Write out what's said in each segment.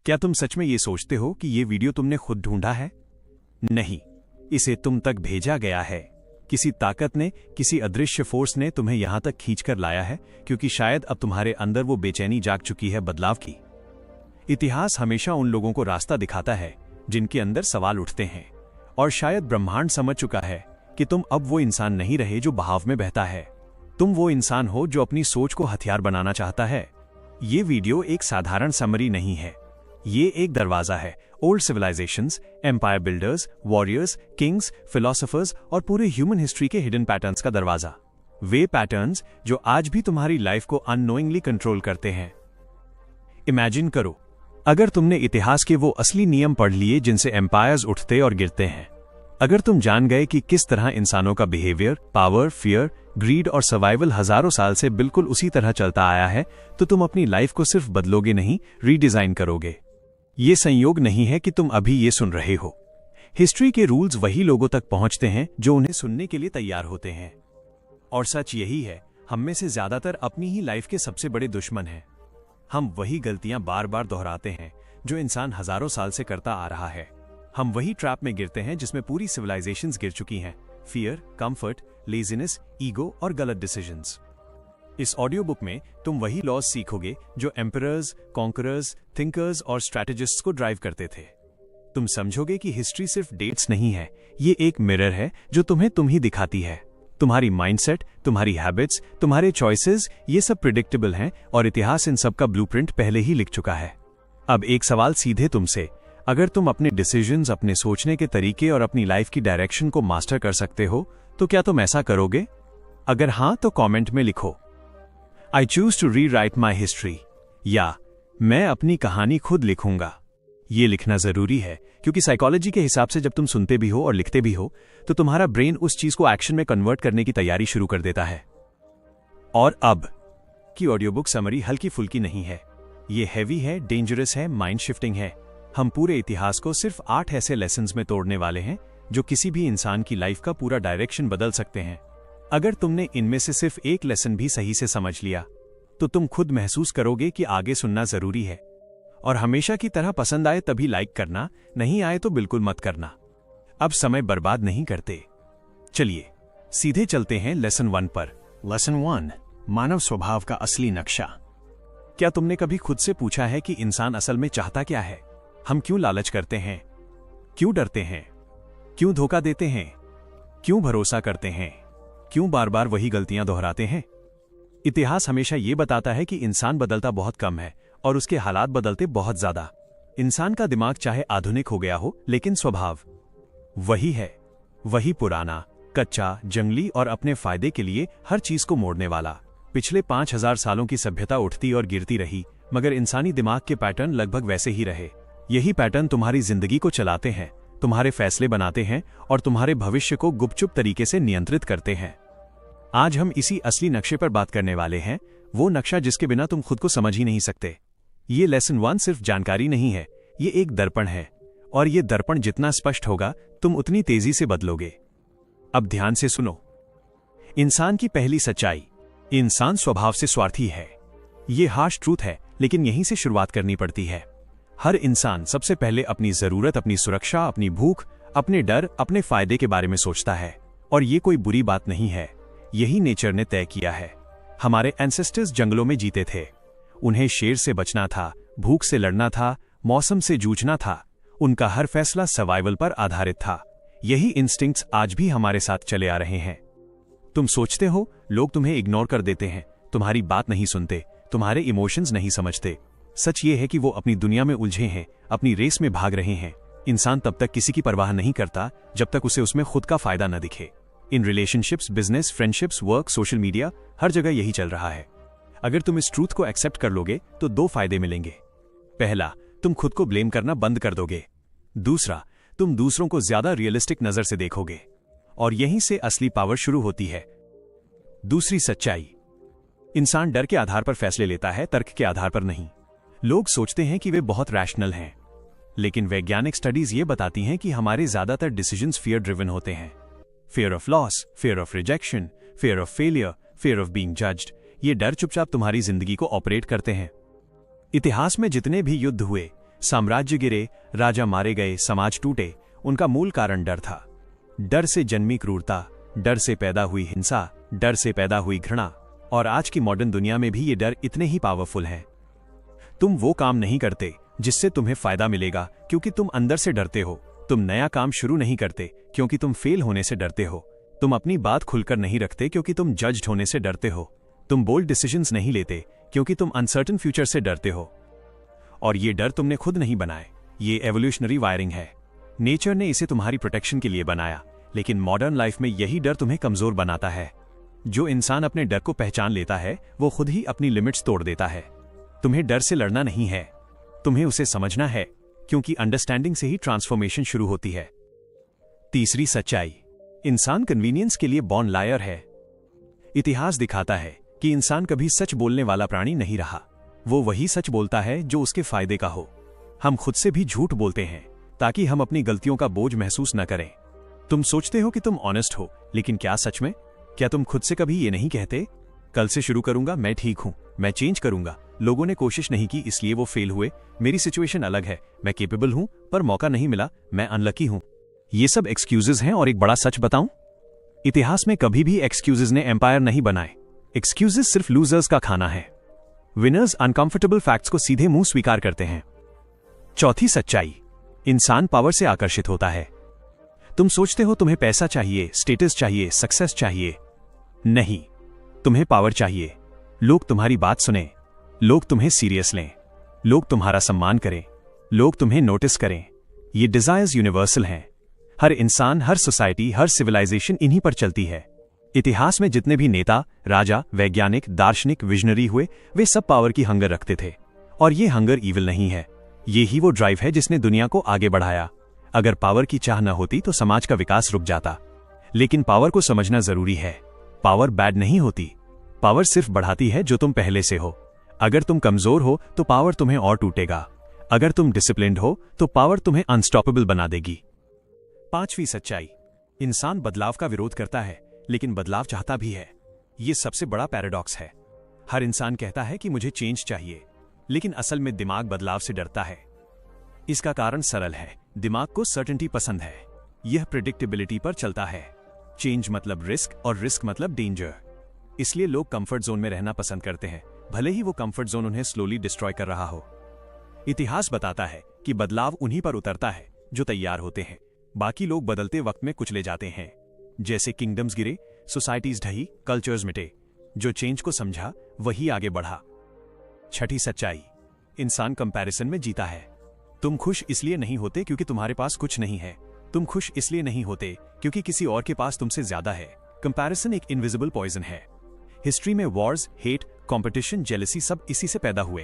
क्या तुम सच में ये सोचते हो कि ये वीडियो तुमने खुद ढूंढा है? नहीं, इसे तुम तक भेजा गया है। किसी ताकत ने, किसी अदृश्य फोर्स ने तुम्हें यहां तक खींचकर लाया है, क्योंकि शायद अब तुम्हारे अंदर वो बेचैनी जाग चुकी है बदलाव की। इतिहास हमेशा उन लोगों को रास्ता दिखाता है जिनके अंदर सवाल उठते हैं, और शायद ब्रह्मांड समझ चुका है कि तुम अब वो इंसान नहीं रहे जो बहाव में बहता है। तुम वो इंसान हो जो अपनी सोच को हथियार बनाना चाहता है। ये वीडियो एक साधारण समरी नहीं है, ये एक दरवाजा है old civilizations, empire builders, warriors, kings, philosophers और पूरे ह्यूमन हिस्ट्री के हिडन पैटर्न्स का दरवाजा। वे पैटर्न्स जो आज भी तुम्हारी लाइफ को अननोइंगली कंट्रोल करते हैं। इमेजिन करो, अगर तुमने इतिहास के वो असली नियम पढ़ लिए जिनसे एम्पायर्स उठते और गिरते हैं, अगर तुम जान गए कि किस तरह इंसानों का बिहेवियर, पावर, फियर, ग्रीड और सर्वाइवल हजारों साल से बिल्कुल उसी तरह चलता आया है, तो तुम अपनी लाइफ को सिर्फ बदलोगे नहीं, रीडिजाइन करोगे। ये संयोग नहीं है कि तुम अभी ये सुन रहे हो। हिस्ट्री के रूल्स वही लोगों तक पहुंचते हैं जो उन्हें सुनने के लिए तैयार होते हैं। और सच यही है, हम में से ज्यादातर अपनी ही लाइफ के सबसे बड़े दुश्मन हैं। हम वही गलतियां बार बार दोहराते हैं जो इंसान हजारों साल से करता आ रहा है। हम वही ट्रैप में गिरते हैं जिसमें पूरी सिविलाइजेशंस गिर चुकी हैं: फियर, कंफर्ट, लेजीनेस, ईगो और गलत डिसीजंस। इस ऑडियो बुक में तुम वही लॉज सीखोगे जो एम्परर्स, कॉन्करर्स, थिंकर्स और स्ट्रैटेजिस्ट्स को ड्राइव करते थे। तुम समझोगे कि हिस्ट्री सिर्फ डेट्स नहीं है, ये एक मिरर है जो तुम्हें तुम ही दिखाती है। तुम्हारी माइंडसेट, तुम्हारी हैबिट्स, तुम्हारे चॉइसेस, ये सब प्रिडिक्टेबल हैं और इतिहास इन सब का ब्लूप्रिंट पहले ही लिख चुका है। अब एक सवाल सीधे तुमसे, अगर तुम अपने डिसीजंस, अपने सोचने के तरीके और अपनी लाइफ की डायरेक्शन को मास्टर कर सकते हो, तो क्या तुम ऐसा करोगे? अगर हां, तो कमेंट में लिखो, I choose to rewrite my history, या मैं अपनी कहानी खुद लिखूंगा। ये लिखना जरूरी है क्योंकि साइकोलॉजी के हिसाब से जब तुम सुनते भी हो और लिखते भी हो तो तुम्हारा ब्रेन उस चीज को एक्शन में कन्वर्ट करने की तैयारी शुरू कर देता है। और अब की ऑडियो बुक समरी हल्की फुल्की नहीं है, ये हैवी है, डेंजरस है, माइंड शिफ्टिंग है। हम पूरे इतिहास को सिर्फ 8 ऐसे लेसन्स में तोड़ने वाले हैं जो किसी भी इंसान की लाइफ का पूरा डायरेक्शन बदल सकते हैं। अगर तुमने इनमें से सिर्फ एक लेसन भी सही से समझ लिया तो तुम खुद महसूस करोगे कि आगे सुनना जरूरी है। और हमेशा की तरह पसंद आए तभी लाइक करना, नहीं आए तो बिल्कुल मत करना। अब समय बर्बाद नहीं करते, चलिए सीधे चलते हैं लेसन 1 पर। लेसन 1, मानव स्वभाव का असली नक्शा। क्या तुमने कभी खुद से पूछा है कि इंसान असल में चाहता क्या है? हम क्यों लालच करते हैं? क्यों डरते हैं? क्यों धोखा देते हैं? क्यों भरोसा करते हैं? क्यों बार बार वही गलतियां दोहराते हैं? इतिहास हमेशा ये बताता है कि इंसान बदलता बहुत कम है और उसके हालात बदलते बहुत ज्यादा। इंसान का दिमाग चाहे आधुनिक हो गया हो, लेकिन स्वभाव वही है, वही पुराना, कच्चा, जंगली और अपने फायदे के लिए हर चीज को मोड़ने वाला। पिछले 5000 सालों की सभ्यता उठती और गिरती रही, मगर इंसानी दिमाग के पैटर्न लगभग वैसे ही रहे। यही पैटर्न तुम्हारी जिंदगी को चलाते हैं, तुम्हारे फैसले बनाते हैं और तुम्हारे भविष्य को गुपचुप तरीके से नियंत्रित करते हैं। आज हम इसी असली नक्शे पर बात करने वाले हैं, वो नक्शा जिसके बिना तुम खुद को समझ ही नहीं सकते। ये लेसन 1 सिर्फ जानकारी नहीं है, ये एक दर्पण है, और ये दर्पण जितना स्पष्ट होगा तुम उतनी तेजी से बदलोगे। अब ध्यान से सुनो। इंसान की पहली सच्चाई, इंसान स्वभाव से स्वार्थी है। ये हार्श ट्रूथ है, लेकिन यहीं से शुरुआत करनी पड़ती है। हर इंसान सबसे पहले अपनी जरूरत, अपनी सुरक्षा, अपनी भूख, अपने डर, अपने फायदे के बारे में सोचता है। और ये कोई बुरी बात नहीं है, यही नेचर ने तय किया है। हमारे एंसेस्टर्स जंगलों में जीते थे, उन्हें शेर से बचना था, भूख से लड़ना था, मौसम से जूझना था। उनका हर फैसला सर्वाइवल पर आधारित था। यही इंस्टिंक्ट्स आज भी हमारे साथ चले आ रहे हैं। तुम सोचते हो लोग तुम्हें इग्नोर कर देते हैं, तुम्हारी बात नहीं सुनते, तुम्हारे इमोशंस नहीं समझते। सच ये है कि वो अपनी दुनिया में उलझे हैं, अपनी रेस में भाग रहे हैं। इंसान तब तक किसी की परवाह नहीं करता जब तक उसे उसमें खुद का फायदा न दिखे। In relationships, business, friendships, work, social media, हर जगह यही चल रहा है। अगर तुम इस ट्रूथ को एक्सेप्ट कर लोगे तो 2 फायदे मिलेंगे। पहला, तुम खुद को ब्लेम करना बंद कर दोगे। दूसरा, तुम दूसरों को ज्यादा रियलिस्टिक नजर से देखोगे। और यहीं से असली पावर शुरू होती है। दूसरी सच्चाई, इंसान डर के आधार पर फैसले लेता है, तर्क के आधार पर नहीं। लोग सोचते हैं कि वे बहुत रैशनल हैं, लेकिन वैज्ञानिक स्टडीज ये बताती हैं कि हमारे ज्यादातर डिसीजंस फियर ड्रिवन होते हैं। Fear of loss, fear of rejection, fear of failure, fear of being judged. ये डर चुपचाप तुम्हारी जिंदगी को ऑपरेट करते हैं। इतिहास में जितने भी युद्ध हुए, साम्राज्य गिरे, राजा मारे गए, समाज टूटे, उनका मूल कारण डर था। डर से जन्मी क्रूरता, डर से पैदा हुई हिंसा, डर से पैदा हुई घृणा, और आज की मॉडर्न दुनिया में भी ये डर इतने ही पावरफुल हैं। तुम वो काम नहीं करते जिससे तुम्हें फायदा मिलेगा क्योंकि तुम अंदर से डरते हो। तुम नया काम शुरू नहीं करते क्योंकि तुम फेल होने से डरते हो। तुम अपनी बात खुलकर नहीं रखते क्योंकि तुम जज्ड होने से डरते हो। तुम बोल्ड डिसीजंस नहीं लेते क्योंकि तुम अनसर्टन फ्यूचर से डरते हो। और ये डर तुमने खुद नहीं बनाए, ये एवोल्यूशनरी वायरिंग है। नेचर ने इसे तुम्हारी प्रोटेक्शन के लिए बनाया, लेकिन मॉडर्न लाइफ में यही डर तुम्हें कमजोर बनाता है। जो इंसान अपने डर को पहचान लेता है वो खुद ही अपनी लिमिट्स तोड़ देता है। तुम्हें डर से लड़ना नहीं है, तुम्हें उसे समझना है, क्योंकि अंडरस्टैंडिंग से ही ट्रांसफॉर्मेशन शुरू होती है। तीसरी सच्चाई, इंसान कन्वीनियंस के लिए बॉर्न लायर है। इतिहास दिखाता है कि इंसान कभी सच बोलने वाला प्राणी नहीं रहा। वो वही सच बोलता है जो उसके फायदे का हो। हम खुद से भी झूठ बोलते हैं ताकि हम अपनी गलतियों का बोझ महसूस न करें। तुम सोचते हो कि तुम ऑनेस्ट हो, लेकिन क्या सच में? क्या तुम खुद से कभी ये नहीं कहते, कल से शुरू करूंगा, मैं ठीक हूं, मैं चेंज करूंगा, लोगों ने कोशिश नहीं की इसलिए वो फेल हुए, मेरी सिचुएशन अलग है, मैं केपेबल हूं पर मौका नहीं मिला, मैं अनलकी हूं। ये सब एक्सक्यूजेज हैं। और एक बड़ा सच बताऊं, इतिहास में कभी भी एक्सक्यूजेज ने एम्पायर नहीं बनाए। एक्सक्यूजेज सिर्फ लूजर्स का खाना है। विनर्स अनकंफर्टेबल फैक्ट्स को सीधे मुंह स्वीकार करते हैं। चौथी सच्चाई, इंसान पावर से आकर्षित होता है। तुम सोचते हो तुम्हें पैसा चाहिए, स्टेटस चाहिए, सक्सेस चाहिए। नहीं, तुम्हें पावर चाहिए। लोग तुम्हारी बात सुने, लोग तुम्हें सीरियस लें, लोग तुम्हारा सम्मान करें, लोग तुम्हें नोटिस करें। ये डिजायर्स यूनिवर्सल हैं। हर इंसान, हर सोसाइटी, हर सिविलाइजेशन इन्हीं पर चलती है। इतिहास में जितने भी नेता, राजा, वैज्ञानिक, दार्शनिक, विजनरी हुए, वे सब पावर की हंगर रखते थे। और ये हंगर ईविल नहीं है, ये ही वो ड्राइव है जिसने दुनिया को आगे बढ़ाया। अगर पावर की चाह न होती तो समाज का विकास रुक जाता। लेकिन पावर को समझना जरूरी है। पावर बैड नहीं होती, पावर सिर्फ बढ़ाती है जो तुम पहले से हो। अगर तुम कमजोर हो तो पावर तुम्हें और टूटेगा। अगर तुम डिसिप्लिन्ड हो तो पावर तुम्हें अनस्टॉपेबल बना देगी। पांचवी सच्चाई, इंसान बदलाव का विरोध करता है लेकिन बदलाव चाहता भी है। यह सबसे बड़ा पैराडॉक्स है। हर इंसान कहता है कि मुझे चेंज चाहिए, लेकिन असल में दिमाग बदलाव से डरता है। इसका कारण सरल है, दिमाग को सर्टेनिटी पसंद है। यह प्रेडिक्टेबिलिटी पर चलता है। चेंज मतलब रिस्क और रिस्क मतलब डेंजर। इसलिए लोग कंफर्ट जोन में रहना पसंद करते हैं, भले ही वो कंफर्ट जोन उन्हें स्लोली डिस्ट्रॉय कर रहा हो। इतिहास बताता है कि बदलाव उन्हीं पर उतरता है जो तैयार होते हैं। बाकी लोग बदलते वक्त में कुचले जाते हैं। जैसे किंगडम्स गिरे, सोसाइटीज ढही, कल्चर्स मिटे। जो चेंज को समझा वही आगे बढ़ा। छठी सच्चाई, इंसान कंपैरिजन में जीता है। तुम खुश इसलिए नहीं होते क्योंकि तुम्हारे पास कुछ नहीं है। तुम खुश इसलिए नहीं होते क्योंकि किसी और के पास तुमसे ज्यादा है। कंपैरिजन एक इनविजिबल पॉइजन है। हिस्ट्री में वॉर्स, हेट, कंपटीशन, जेलसी सब इसी से पैदा हुए।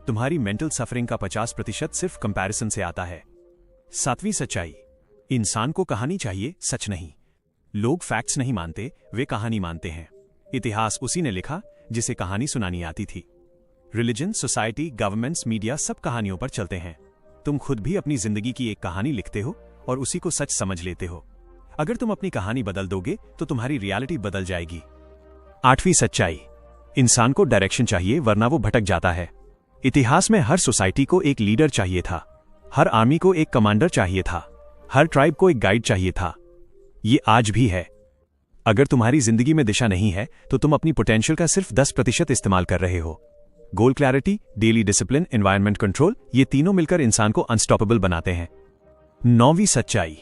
तुम्हारी मेंटल सफरिंग का 50% सिर्फ कंपैरिजन से आता है। सातवीं सच्चाई, इंसान को कहानी चाहिए, सच नहीं। लोग फैक्ट्स नहीं मानते, वे कहानी मानते हैं। इतिहास उसी ने लिखा जिसे कहानी सुनानी आती थी। रिलीजन, सोसाइटी, गवर्नमेंट्स, मीडिया सब कहानियों पर चलते हैं। तुम खुद भी अपनी जिंदगी की एक कहानी लिखते हो और उसी को सच समझ लेते हो। अगर तुम अपनी कहानी बदल दोगे तो तुम्हारी रियलिटी बदल जाएगी। आठवीं सच्चाई, इंसान को डायरेक्शन चाहिए वरना वो भटक जाता है। इतिहास में हर सोसाइटी को एक लीडर चाहिए था, हर आर्मी को एक कमांडर चाहिए था, हर ट्राइब को एक गाइड चाहिए था। ये आज भी है। अगर तुम्हारी जिंदगी में दिशा नहीं है तो तुम अपनी पोटेंशियल का सिर्फ 10% इस्तेमाल कर रहे हो। Goal clarity, daily discipline, environment control, ये तीनों मिलकर इंसान को अनस्टॉपेबल बनाते हैं। नौवीं सच्चाई,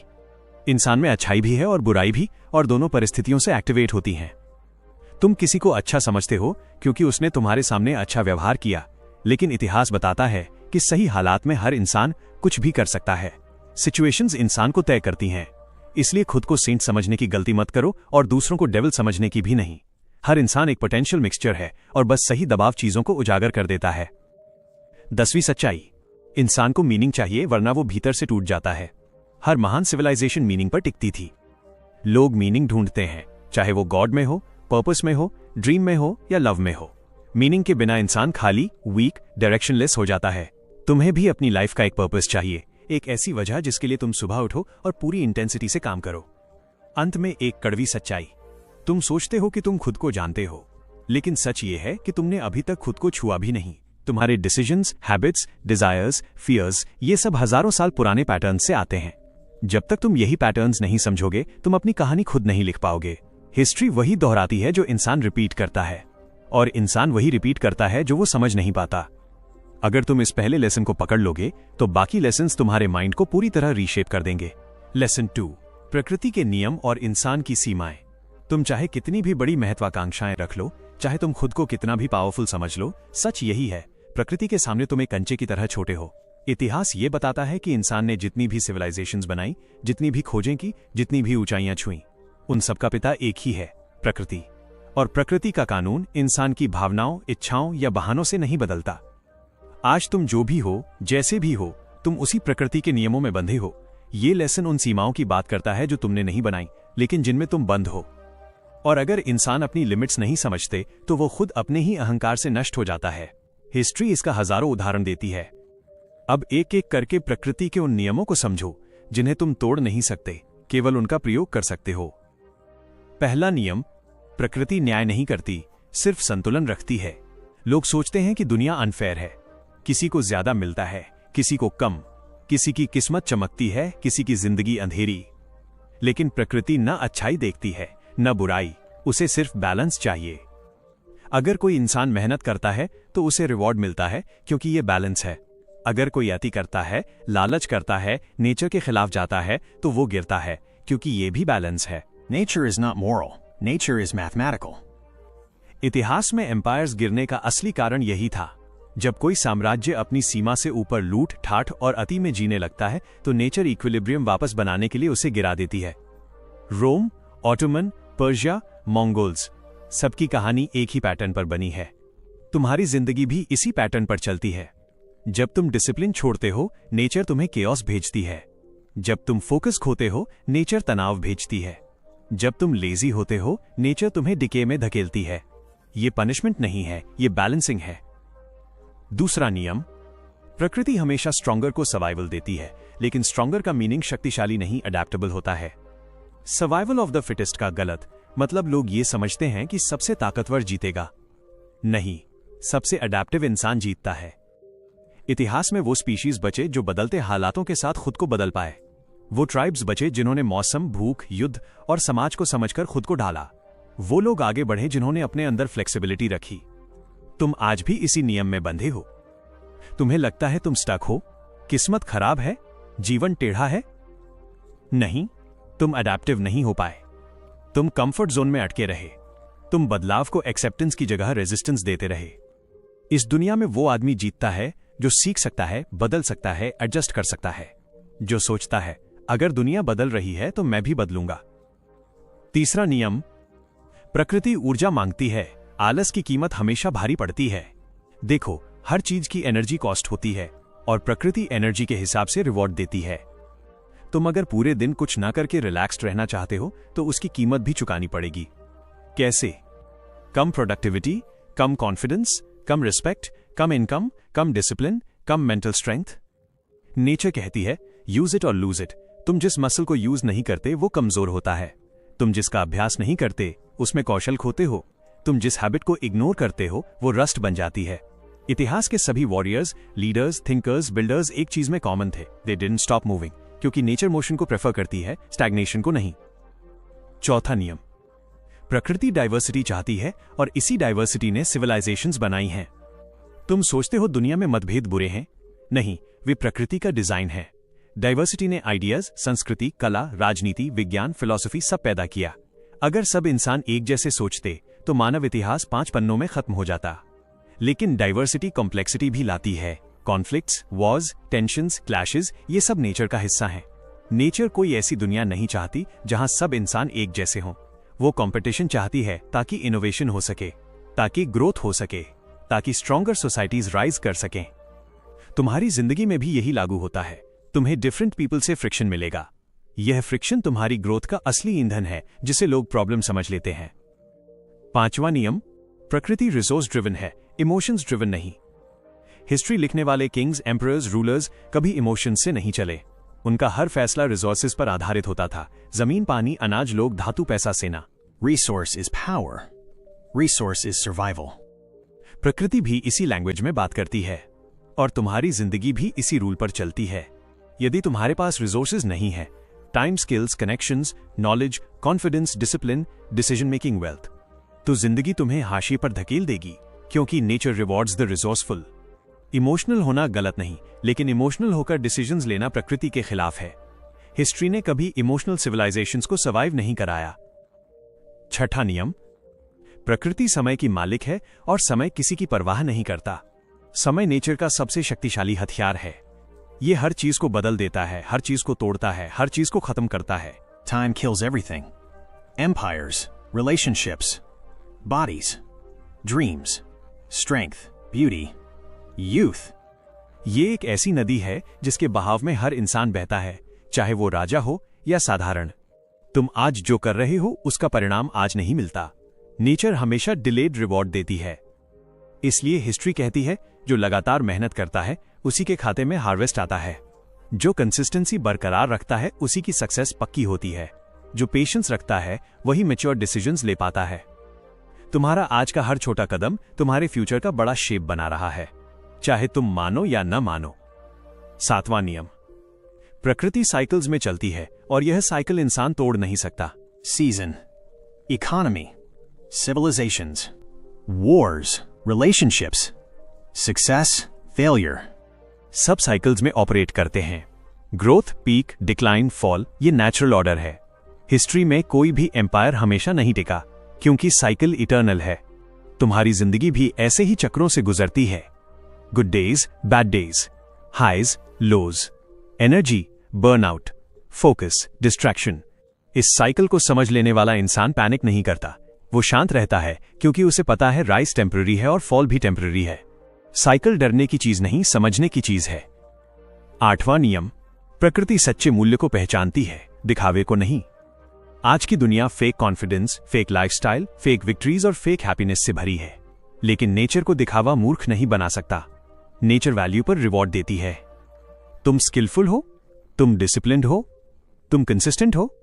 इंसान में अच्छाई भी है और बुराई भी, और दोनों परिस्थितियों से एक्टिवेट होती हैं। तुम किसी को अच्छा समझते हो क्योंकि उसने तुम्हारे सामने अच्छा व्यवहार किया, लेकिन इतिहास बताता है कि सही हालात में हर इंसान कुछ भी कर सकता है। सिचुएशंस इंसान को तय करती हैं। इसलिए खुद को सेंट समझने की गलती मत करो और दूसरों को डेविल समझने की भी नहीं। हर इंसान एक पोटेंशियल मिक्सचर है और बस सही दबाव चीजों को उजागर कर देता है। 10वीं सच्चाई, इंसान को मीनिंग चाहिए वरना वो भीतर से टूट जाता है। हर महान सिविलाइजेशन मीनिंग पर टिकती थी। लोग मीनिंग ढूंढते हैं, चाहे वो गॉड में हो, पर्पस में हो, ड्रीम में हो या लव में हो। मीनिंग के बिना इंसान खाली, वीक, डायरेक्शनलेस हो जाता है। तुम्हें भी अपनी लाइफ का एक पर्पस चाहिए, एक ऐसी वजह जिसके लिए तुम सुबह उठो और पूरी इंटेंसिटी से काम करो। अंत में एक कड़वी सच्चाई, तुम सोचते हो कि तुम खुद को जानते हो, लेकिन सच ये है कि तुमने अभी तक खुद को छुआ भी नहीं। तुम्हारे डिसीजंस, हैबिट्स, डिजायर्स, फियर्स ये सब हजारों साल पुराने पैटर्न से आते हैं। जब तक तुम यही पैटर्न्स नहीं समझोगे, तुम अपनी कहानी खुद नहीं लिख पाओगे। हिस्ट्री वही दोहराती है जो इंसान रिपीट करता है, और इंसान वही रिपीट करता है जो वो समझ नहीं पाता। अगर तुम इस पहले लेसन को पकड़ लोगे तो बाकी लेसन्स तुम्हारे माइंड को पूरी तरह रीशेप कर देंगे। लेसन 2, प्रकृति के नियम और इंसान की सीमाएं। तुम चाहे कितनी भी बड़ी महत्वाकांक्षाएं रख लो, चाहे तुम खुद को कितना भी पावरफुल समझ लो, सच यही है, प्रकृति के सामने तुम एक कंचे की तरह छोटे हो। इतिहास ये बताता है कि इंसान ने जितनी भी सिविलाइजेशंस बनाई, जितनी भी खोजें की, जितनी भी ऊंचाइयां छुई, उन सबका पिता एक ही है, प्रकृति। और प्रकृति का कानून इंसान की भावनाओं, इच्छाओं या बहानों से नहीं बदलता। आज तुम जो भी हो, जैसे भी हो, तुम उसी प्रकृति के नियमों में बंधे हो। ये लेसन उन सीमाओं की बात करता है जो तुमने नहीं बनाई, लेकिन जिनमें तुम बंद हो। और अगर इंसान अपनी लिमिट्स नहीं समझते तो वो खुद अपने ही अहंकार से नष्ट हो जाता है। हिस्ट्री इसका हजारों उदाहरण देती है। अब एक एक करके प्रकृति के उन नियमों को समझो जिन्हें तुम तोड़ नहीं सकते, केवल उनका प्रयोग कर सकते हो। पहला नियम, प्रकृति न्याय नहीं करती, सिर्फ संतुलन रखती है। लोग सोचते हैं कि दुनिया अनफेयर है, किसी को ज्यादा मिलता है, किसी को कम, किसी की किस्मत चमकती है, किसी की जिंदगी अंधेरी। लेकिन प्रकृति न अच्छाई देखती है न बुराई, उसे सिर्फ बैलेंस चाहिए। अगर कोई इंसान मेहनत करता है तो उसे रिवॉर्ड मिलता है क्योंकि ये बैलेंस है। अगर कोई अति करता है, लालच करता है, नेचर के खिलाफ जाता है तो वो गिरता है क्योंकि ये भी बैलेंस है। Nature is not moral. Nature is mathematical. इतिहास में एम्पायर्स गिरने का असली कारण यही था। जब कोई साम्राज्य अपनी सीमा से ऊपर लूट, ठाठ और अति में जीने लगता है तो नेचर इक्विलिब्रियम वापस बनाने के लिए उसे गिरा देती है। रोम, ऑटोमन, पर्शिया, मंगोल्स, सबकी कहानी एक ही पैटर्न पर बनी है। तुम्हारी जिंदगी भी इसी पैटर्न पर चलती है। जब तुम डिसिप्लिन छोड़ते हो, नेचर तुम्हें केओस भेजती है। जब तुम फोकस खोते हो, नेचर तनाव भेजती है। जब तुम लेजी होते हो, नेचर तुम्हें डिके में धकेलती है। ये पनिशमेंट नहीं है, ये बैलेंसिंग है। दूसरा नियम, प्रकृति हमेशा स्ट्रॉन्गर को सर्वाइवल देती है, लेकिन स्ट्रॉन्गर का मीनिंग शक्तिशाली नहीं, अडैप्टेबल होता है। सर्वाइवल ऑफ द फिटेस्ट का गलत मतलब लोग ये समझते हैं कि सबसे ताकतवर जीतेगा। नहीं, सबसे अडैप्टिव इंसान जीतता है। इतिहास में वो स्पीशीज बचे जो बदलते हालातों के साथ खुद को बदल पाए। वो ट्राइब्स बचे जिन्होंने मौसम, भूख, युद्ध और समाज को समझकर खुद को ढाला। वो लोग आगे बढ़े जिन्होंने अपने अंदर फ्लेक्सिबिलिटी रखी। तुम आज भी इसी नियम में बंधे हो। तुम्हें लगता है तुम स्टक हो, किस्मत खराब है, जीवन टेढ़ा है। नहीं, तुम अडैप्टिव नहीं हो पाए। तुम कंफर्ट जोन में अटके रहे। तुम बदलाव को एक्सेप्टेंस की जगह रेजिस्टेंस देते रहे। इस दुनिया में वो आदमी जीतता है जो सीख सकता है, बदल सकता है, एडजस्ट कर सकता है, जो सोचता है अगर दुनिया बदल रही है तो मैं भी बदलूंगा। तीसरा नियम, प्रकृति ऊर्जा मांगती है, आलस की कीमत हमेशा भारी पड़ती है। देखो, हर चीज की एनर्जी कॉस्ट होती है और प्रकृति एनर्जी के हिसाब से रिवॉर्ड देती है। तुम अगर पूरे दिन कुछ ना करके रिलैक्स्ड रहना चाहते हो तो उसकी कीमत भी चुकानी पड़ेगी। कैसे? कम प्रोडक्टिविटी, कम कॉन्फिडेंस, कम रिस्पेक्ट, कम इनकम, कम डिसिप्लिन, कम मेंटल स्ट्रेंथ। नेचर कहती है यूज इट और लूज इट। तुम जिस मसल को यूज नहीं करते वो कमजोर होता है। तुम जिसका अभ्यास नहीं करते उसमें कौशल खोते हो। तुम जिस हैबिट को इग्नोर करते हो वो रस्ट बन जाती है। इतिहास के सभी वॉरियर्स, लीडर्स, थिंकर्स, बिल्डर्स एक चीज में कॉमन थे, दे डिडंट स्टॉप मूविंग, क्योंकि नेचर मोशन को प्रेफर करती है, स्टैग्नेशन को नहीं। चौथा नियम, प्रकृति डाइवर्सिटी चाहती है और इसी डाइवर्सिटी ने सिविलाइजेशंस बनाई हैं। तुम सोचते हो दुनिया में मतभेद बुरे हैं? नहीं, वे प्रकृति का डिजाइन है। डाइवर्सिटी ने आइडियाज, संस्कृति, कला, राजनीति, विज्ञान, फिलॉसफी सब पैदा किया। अगर सब इंसान एक जैसे सोचते तो मानव इतिहास 5 पन्नों में खत्म हो जाता। लेकिन डाइवर्सिटी कॉम्प्लेक्सिटी भी लाती है। कॉन्फ्लिक्ट्स, वॉर्स, टेंशंस, क्लैशेस, ये सब नेचर का हिस्सा हैं। नेचर कोई ऐसी दुनिया नहीं चाहती जहां सब इंसान एक जैसे हों। वो कंपटीशन चाहती है ताकि इनोवेशन हो सके, ताकि ग्रोथ हो सके, ताकि स्ट्रॉन्गर सोसाइटीज राइज कर सकें। तुम्हारी जिंदगी में भी यही लागू होता है। तुम्हें डिफरेंट पीपल से फ्रिक्शन मिलेगा। यह फ्रिक्शन तुम्हारी ग्रोथ का असली ईंधन है जिसे लोग प्रॉब्लम समझ लेते हैं। पांचवा नियम, प्रकृति रिसोर्स ड्रिवन है, इमोशंस ड्रिवन नहीं। हिस्ट्री लिखने वाले किंग्स, एम्परर्स, रूलर्स कभी इमोशंस से नहीं चले। उनका हर फैसला रिसोर्सेज पर आधारित होता था। जमीन, पानी, अनाज, लोग, धातु, पैसा, सेना। Resource is power. Resource is survival. प्रकृति भी इसी लैंग्वेज में बात करती है और तुम्हारी जिंदगी भी इसी रूल पर चलती है। यदि तुम्हारे पास रिसोर्सेज नहीं है, time, skills, connections, knowledge, confidence, discipline, decision making, wealth, तो जिंदगी तुम्हें हाशिए पर धकेल देगी, क्योंकि nature rewards the resourceful. Emotional होना गलत नहीं, लेकिन इमोशनल होकर डिसीजंस लेना प्रकृति के खिलाफ है। हिस्ट्री ने कभी इमोशनल सिविलाइजेशंस को सर्वाइव नहीं कराया। छठा नियम, प्रकृति समय की मालिक है और समय किसी की परवाह नहीं करता। समय नेचर का सबसे शक्तिशाली हथियार है। ये हर चीज को बदल देता है, हर चीज को तोड़ता है, हर चीज को खत्म करता है। Time kills everything. Empires, relationships, bodies, dreams, strength, beauty, youth. ये एक ऐसी नदी है जिसके बहाव में हर इंसान बहता है, चाहे वो राजा हो या साधारण। तुम आज जो कर रहे हो उसका परिणाम आज नहीं मिलता। नेचर हमेशा डिलेड रिवॉर्ड देती है। इसलिए हिस्ट्री कहती है, जो लगातार मेहनत करता है उसी के खाते में हार्वेस्ट आता है। जो कंसिस्टेंसी बरकरार रखता है उसी की सक्सेस पक्की होती है। जो पेशेंस रखता है वही मैच्योर डिसीजंस ले पाता है। तुम्हारा आज का हर छोटा कदम तुम्हारे फ्यूचर का बड़ा शेप बना रहा है, चाहे तुम मानो या न मानो। सातवां नियम, प्रकृति साइकिल्स में चलती है और यह साइकिल इंसान तोड़ नहीं सकता। Season, economy, civilizations, wars, relationships, success, failure. सब साइकिल्स में ऑपरेट करते हैं। ग्रोथ, पीक, डिक्लाइन, फॉल, ये नेचुरल ऑर्डर है। हिस्ट्री में कोई भी एम्पायर हमेशा नहीं टिका, क्योंकि साइकिल इटर्नल है। तुम्हारी जिंदगी भी ऐसे ही चक्रों से गुजरती है। Good days, bad days, highs, lows, energy, burnout, focus, distraction. इस साइकिल को समझ लेने वाला इंसान पैनिक नहीं करता। वो शांत रहता है, क्योंकि उसे पता है राइज टेम्पररी है और फॉल भी टेम्पररी है। साइकिल डरने की चीज नहीं, समझने की चीज है। आठवां नियम, प्रकृति सच्चे मूल्य को पहचानती है, दिखावे को नहीं। आज की दुनिया fake confidence, fake lifestyle, fake victories और फेक हैप्पीनेस से भरी है। लेकिन नेचर को दिखावा मूर्ख नहीं बना सकता। नेचर वैल्यू पर रिवॉर्ड देती है। तुम स्किलफुल हो, तुम डिसिप्लिन्ड हो, तुम कंसिस्टेंट हो,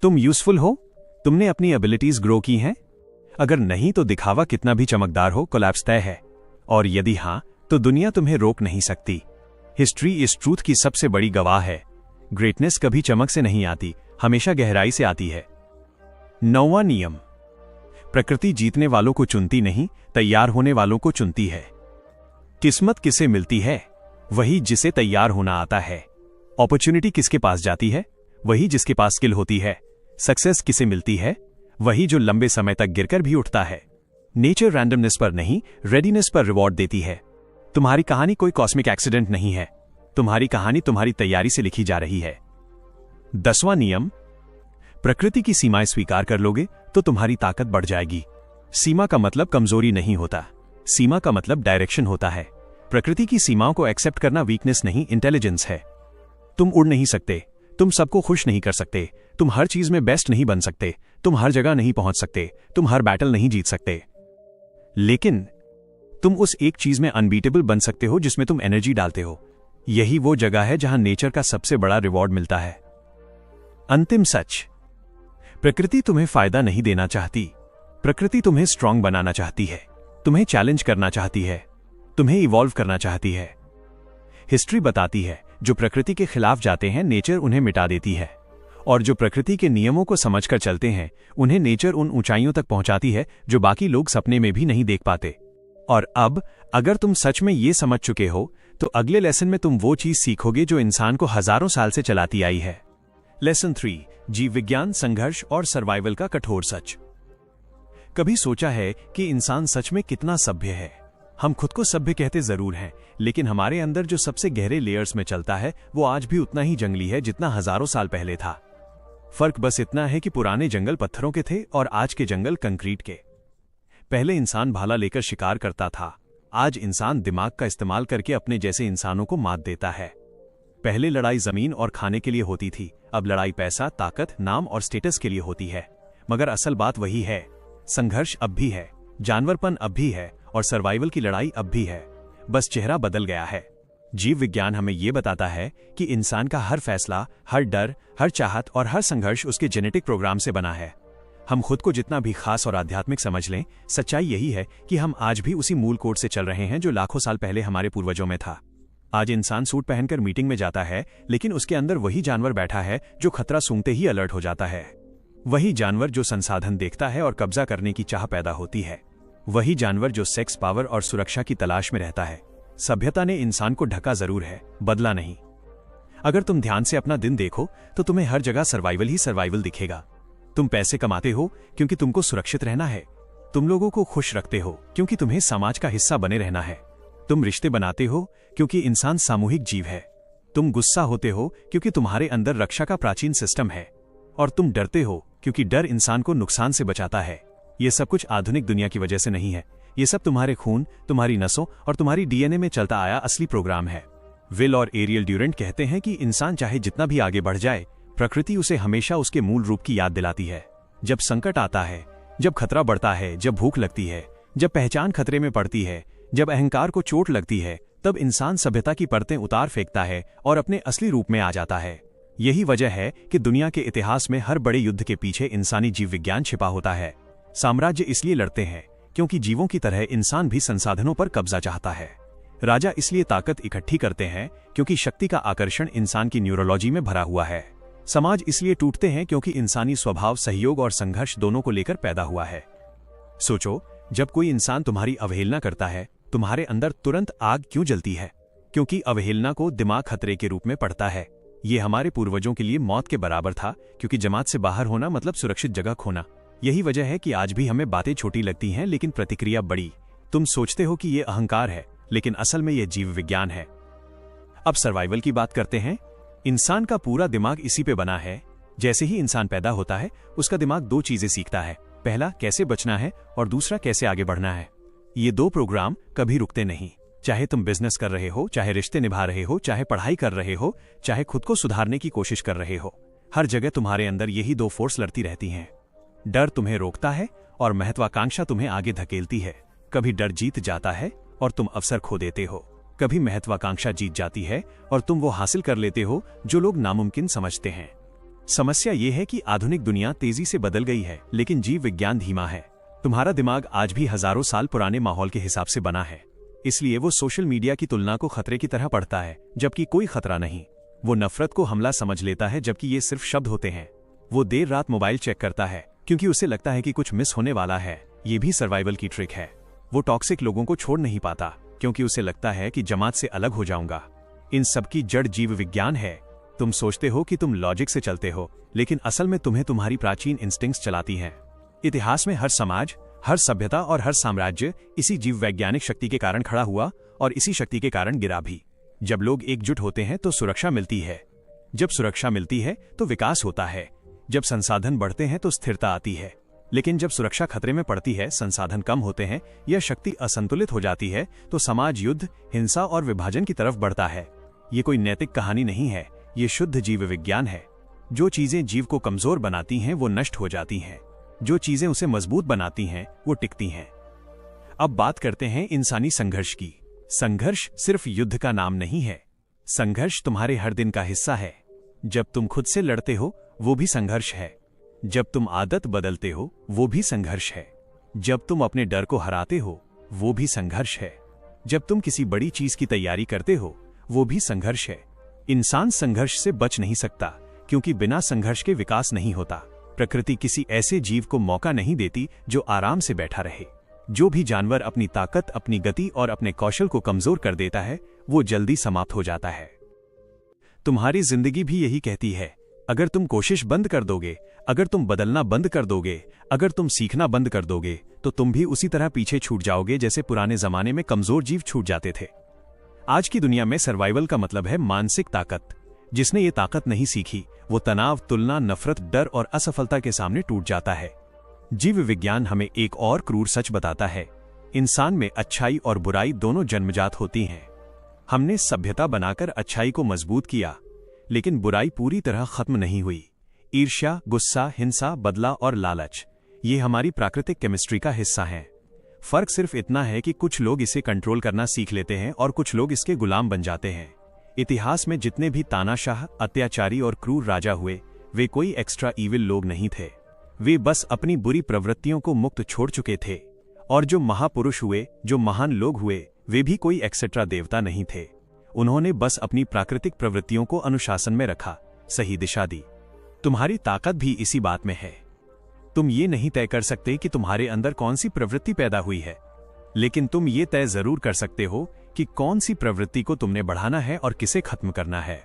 तुम यूजफुल हो, तुमने अपनी एबिलिटीज ग्रो की हैं। अगर नहीं तो दिखावा कितना भी चमकदार हो, कोलैप्स तय है। और यदि हां, तो दुनिया तुम्हें रोक नहीं सकती। हिस्ट्री इस ट्रूथ की सबसे बड़ी गवाह है। ग्रेटनेस कभी चमक से नहीं आती, हमेशा गहराई से आती है। नौवां नियम, प्रकृति जीतने वालों को चुनती नहीं, तैयार होने वालों को चुनती है। किस्मत किसे मिलती है? वही जिसे तैयार होना आता है। अपॉर्चुनिटी किसके पास जाती है? वही जिसके पास स्किल होती है। सक्सेस किसे मिलती है? वही जो लंबे समय तक गिरकर भी उठता है। नेचर रैंडमनेस पर नहीं, रेडीनेस पर रिवॉर्ड देती है। तुम्हारी कहानी कोई कॉस्मिक एक्सीडेंट नहीं है। तुम्हारी कहानी तुम्हारी तैयारी से लिखी जा रही है। 10वां नियम, प्रकृति की सीमाएं स्वीकार कर लोगे तो तुम्हारी ताकत बढ़ जाएगी। सीमा का मतलब कमजोरी नहीं होता, सीमा का मतलब डायरेक्शन होता है। प्रकृति की सीमाओं को एक्सेप्ट करना वीकनेस नहीं, इंटेलिजेंस है। तुम उड़ नहीं सकते, तुम सबको खुश नहीं कर सकते, तुम हर चीज में बेस्ट नहीं बन सकते, तुम हर जगह नहीं पहुंच सकते, तुम हर बैटल नहीं जीत सकते। लेकिन तुम उस एक चीज में अनबीटेबल बन सकते हो जिसमें तुम एनर्जी डालते हो। यही वो जगह है जहां नेचर का सबसे बड़ा रिवॉर्ड मिलता है। अंतिम सच, प्रकृति तुम्हें फायदा नहीं देना चाहती। प्रकृति तुम्हें स्ट्रांग बनाना चाहती है, तुम्हें चैलेंज करना चाहती है, तुम्हें इवॉल्व करना चाहती है। हिस्ट्री बताती है, जो प्रकृति के खिलाफ जाते हैं नेचर उन्हें मिटा देती है, और जो प्रकृति के नियमों को समझकर चलते हैं उन्हें नेचर उन ऊंचाइयों तक पहुंचाती है जो बाकी लोग सपने में भी नहीं देख पाते। और अब अगर तुम सच में ये समझ चुके हो तो अगले लेसन में तुम वो चीज सीखोगे जो इंसान को हजारों साल से चलाती आई है। लेसन 3, जीव विज्ञान, संघर्ष और सर्वाइवल का कठोर सच। कभी सोचा है कि इंसान सच में कितना सभ्य है? हम खुद को सभ्य कहते जरूर हैं, लेकिन हमारे अंदर जो सबसे गहरे लेयर्स में चलता है वो आज भी उतना ही जंगली है जितना हजारों साल पहले था। फर्क बस इतना है कि पुराने जंगल पत्थरों के थे और आज के जंगल कंक्रीट के। पहले इंसान भाला लेकर शिकार करता था, आज इंसान दिमाग का इस्तेमाल करके अपने जैसे इंसानों को मात देता है। पहले लड़ाई जमीन और खाने के लिए होती थी, अब लड़ाई पैसा, ताकत, नाम और स्टेटस के लिए होती है। मगर असल बात वही है, संघर्ष अब भी है, जानवरपन अब भी है और सर्वाइवल की लड़ाई अब भी है, बस चेहरा बदल गया है। जीव विज्ञान हमें यह बताता है कि इंसान का हर फैसला, हर डर, हर चाहत और हर संघर्ष उसके जेनेटिक प्रोग्राम से बना है। हम खुद को जितना भी खास और आध्यात्मिक समझ लें, सच्चाई यही है कि हम आज भी उसी मूल कोड से चल रहे हैं जो लाखों साल पहले हमारे पूर्वजों में था। आज इंसान सूट पहनकर मीटिंग में जाता है, लेकिन उसके अंदर वही जानवर बैठा है जो खतरा सूंघते ही अलर्ट हो जाता है। वही जानवर जो संसाधन देखता है और कब्जा करने की चाह पैदा होती है। वही जानवर जो सेक्स, पावर और सुरक्षा की तलाश में रहता है। सभ्यता ने इंसान को ढका जरूर है, बदला नहीं। अगर तुम ध्यान से अपना दिन देखो तो तुम्हें हर जगह सर्वाइवल ही सर्वाइवल दिखेगा। तुम पैसे कमाते हो क्योंकि तुमको सुरक्षित रहना है। तुम लोगों को खुश रखते हो क्योंकि तुम्हें समाज का हिस्सा बने रहना है। तुम रिश्ते बनाते हो क्योंकि इंसान सामूहिक जीव है। तुम गुस्सा होते हो क्योंकि तुम्हारे अंदर रक्षा का प्राचीन सिस्टम है। और तुम डरते हो क्योंकि डर इंसान को नुकसान से बचाता है। ये सब कुछ आधुनिक दुनिया की वजह से नहीं है। ये सब तुम्हारे खून, तुम्हारी नसों और तुम्हारी डीएनए में चलता आया असली प्रोग्राम है। विल और एरियल ड्यूरेंट कहते हैं कि इंसान चाहे जितना भी आगे बढ़ जाए, प्रकृति उसे हमेशा उसके मूल रूप की याद दिलाती है। जब संकट आता है, जब खतरा बढ़ता है, जब भूख लगती है, जब पहचान खतरे में पड़ती है, जब अहंकार को चोट लगती है, तब इंसान सभ्यता की परतें उतार फेंकता है और अपने असली रूप में आ जाता है। यही वजह है कि दुनिया के इतिहास में हर बड़े युद्ध के पीछे इंसानी जीव विज्ञान छिपा होता है। साम्राज्य इसलिए लड़ते हैं क्योंकि जीवों की तरह इंसान भी संसाधनों पर कब्जा चाहता है। राजा इसलिए ताकत इकट्ठी करते हैं क्योंकि शक्ति का आकर्षण इंसान की न्यूरोलॉजी में भरा हुआ है। समाज इसलिए टूटते हैं क्योंकि इंसानी स्वभाव सहयोग और संघर्ष दोनों को लेकर पैदा हुआ है। सोचो, जब कोई इंसान तुम्हारी अवहेलना करता है, तुम्हारे अंदर तुरंत आग क्यों जलती है? क्योंकि अवहेलना को दिमाग खतरे के रूप में पड़ता है। ये हमारे पूर्वजों के लिए मौत के बराबर था, क्योंकि जमात से बाहर होना मतलब सुरक्षित जगह खोना। यही वजह है कि आज भी हमें बातें छोटी लगती हैं लेकिन प्रतिक्रिया बड़ी। तुम सोचते हो कि ये अहंकार है, लेकिन असल में ये जीव विज्ञान है। अब सर्वाइवल की बात करते हैं। इंसान का पूरा दिमाग इसी पे बना है। जैसे ही इंसान पैदा होता है, उसका दिमाग दो चीजें सीखता है। पहला, कैसे बचना है, और दूसरा, कैसे आगे बढ़ना है। ये दो प्रोग्राम कभी रुकते नहीं। चाहे तुम बिजनेस कर रहे हो, चाहे रिश्ते निभा रहे हो, चाहे पढ़ाई कर रहे हो, चाहे खुद को सुधारने की कोशिश कर रहे हो, हर जगह तुम्हारे अंदर यही दो फोर्स लड़ती रहती हैं। डर तुम्हें रोकता है और महत्वाकांक्षा तुम्हें आगे धकेलती है। कभी डर जीत जाता है और तुम अवसर खो देते हो। कभी महत्वाकांक्षा जीत जाती है और तुम वो हासिल कर लेते हो जो लोग नामुमकिन समझते हैं। समस्या ये है कि आधुनिक दुनिया तेजी से बदल गई है, लेकिन जीव विज्ञान धीमा है। तुम्हारा दिमाग आज भी हजारों साल पुराने माहौल के हिसाब से बना है। इसलिए वो सोशल मीडिया की तुलना को खतरे की तरह पढ़ता है, जबकि कोई खतरा नहीं। वो नफरत को हमला समझ लेता है, जबकि ये सिर्फ शब्द होते हैं। वो देर रात मोबाइल चेक करता है क्योंकि उसे लगता है कि कुछ मिस होने वाला है। ये भी सर्वाइवल की ट्रिक है। वो टॉक्सिक लोगों को छोड़ नहीं पाता क्योंकि उसे लगता है कि जमात से अलग हो जाऊंगा। इन सब की जड़ जीव विज्ञान है। तुम सोचते हो कि तुम लॉजिक से चलते हो, लेकिन असल में तुम्हें तुम्हारी प्राचीन इंस्टिंक्ट्स चलाती हैं। इतिहास में हर समाज, हर सभ्यता और हर साम्राज्य इसी जीव वैज्ञानिक शक्ति के कारण खड़ा हुआ और इसी शक्ति के कारण गिरा भी। जब लोग एकजुट होते हैं तो सुरक्षा मिलती है। जब सुरक्षा मिलती है तो विकास होता है। जब संसाधन बढ़ते हैं तो स्थिरता आती है। लेकिन जब सुरक्षा खतरे में पड़ती है, संसाधन कम होते हैं या शक्ति असंतुलित हो जाती है, तो समाज युद्ध, हिंसा और विभाजन की तरफ बढ़ता है। ये कोई नैतिक कहानी नहीं है, ये शुद्ध जीव विज्ञान है। जो चीजें जीव को कमजोर बनाती हैं वो नष्ट हो जाती हैं। जो चीजें उसे मजबूत बनाती हैं वो टिकती हैं। अब बात करते हैं इंसानी संघर्ष की। संघर्ष सिर्फ युद्ध का नाम नहीं है। संघर्ष तुम्हारे हर दिन का हिस्सा है। जब तुम खुद से लड़ते हो वो भी संघर्ष है। जब तुम आदत बदलते हो वो भी संघर्ष है। जब तुम अपने डर को हराते हो वो भी संघर्ष है। जब तुम किसी बड़ी चीज की तैयारी करते हो वो भी संघर्ष है। इंसान संघर्ष से बच नहीं सकता, क्योंकि बिना संघर्ष के विकास नहीं होता। प्रकृति किसी ऐसे जीव को मौका नहीं देती जो आराम से बैठा रहे। जो भी जानवर अपनी ताकत, अपनी गति और अपने कौशल को कमजोर कर देता है वो जल्दी समाप्त हो जाता है। तुम्हारी जिंदगी भी यही कहती है। अगर तुम कोशिश बंद कर दोगे, अगर तुम बदलना बंद कर दोगे, अगर तुम सीखना बंद कर दोगे, तो तुम भी उसी तरह पीछे छूट जाओगे जैसे पुराने जमाने में कमजोर जीव छूट जाते थे। आज की दुनिया में सर्वाइवल का मतलब है मानसिक ताकत। जिसने ये ताकत नहीं सीखी वो तनाव, तुलना, नफरत, डर और असफलता के सामने टूट जाता है। जीव विज्ञान हमें एक और क्रूर सच बताता है। इंसान में अच्छाई और बुराई दोनों जन्मजात होती हैं। हमने सभ्यता बनाकर अच्छाई को मजबूत किया, लेकिन बुराई पूरी तरह खत्म नहीं हुई। ईर्ष्या, गुस्सा, हिंसा, बदला और लालच, ये हमारी प्राकृतिक केमिस्ट्री का हिस्सा हैं। फर्क सिर्फ इतना है कि कुछ लोग इसे कंट्रोल करना सीख लेते हैं और कुछ लोग इसके गुलाम बन जाते हैं। इतिहास में जितने भी तानाशाह, अत्याचारी और क्रूर राजा हुए, वे कोई एक्स्ट्रा ईविल लोग नहीं थे। वे बस अपनी बुरी प्रवृत्तियों को मुक्त छोड़ चुके थे। और जो महापुरुष हुए, जो महान लोग हुए, वे भी कोई एक्सेट्रा देवता नहीं थे। उन्होंने बस अपनी प्राकृतिक प्रवृत्तियों को अनुशासन में रखा, सही दिशा दी। तुम्हारी ताकत भी इसी बात में है। तुम ये नहीं तय कर सकते कि तुम्हारे अंदर कौन सी प्रवृत्ति पैदा हुई है, लेकिन तुम ये तय जरूर कर सकते हो कि कौन सी प्रवृत्ति को तुमने बढ़ाना है और किसे खत्म करना है।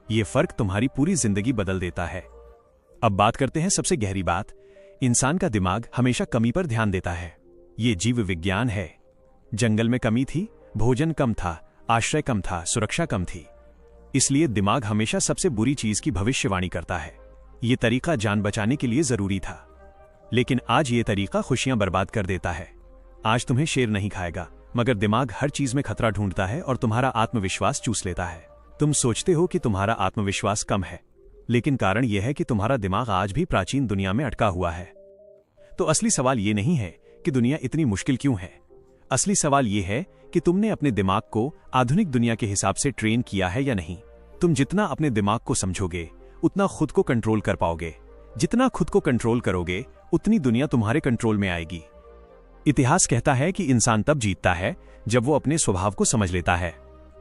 ये फर्क तुम्हारी पूरी जिंदगी बदल देता है। अब बात करते हैं सबसे गहरी बात। इंसान का दिमाग हमेशा कमी पर ध्यान देता है। ये जीव विज्ञान है। जंगल में कमी थी, भोजन कम था, आश्रय कम था, सुरक्षा कम थी। इसलिए दिमाग हमेशा सबसे बुरी चीज की भविष्यवाणी करता है। ये तरीका जान बचाने के लिए जरूरी था, लेकिन आज ये तरीका खुशियां बर्बाद कर देता है। आज तुम्हें शेर नहीं खाएगा, मगर दिमाग हर चीज में खतरा ढूंढता है और तुम्हारा आत्मविश्वास चूस लेता है। तुम सोचते हो कि तुम्हारा आत्मविश्वास कम है, लेकिन कारण यह है कि तुम्हारा दिमाग आज भी प्राचीन दुनिया में अटका हुआ है। तो असली सवाल ये नहीं है कि दुनिया इतनी मुश्किल क्यों है। असली सवाल ये है कि तुमने अपने दिमाग को आधुनिक दुनिया के हिसाब से ट्रेन किया है या नहीं। तुम जितना अपने दिमाग को समझोगे, उतना खुद को कंट्रोल कर पाओगे। जितना खुद को कंट्रोल करोगे, उतनी दुनिया तुम्हारे कंट्रोल में आएगी। इतिहास कहता है कि इंसान तब जीतता है जब वो अपने स्वभाव को समझ लेता है।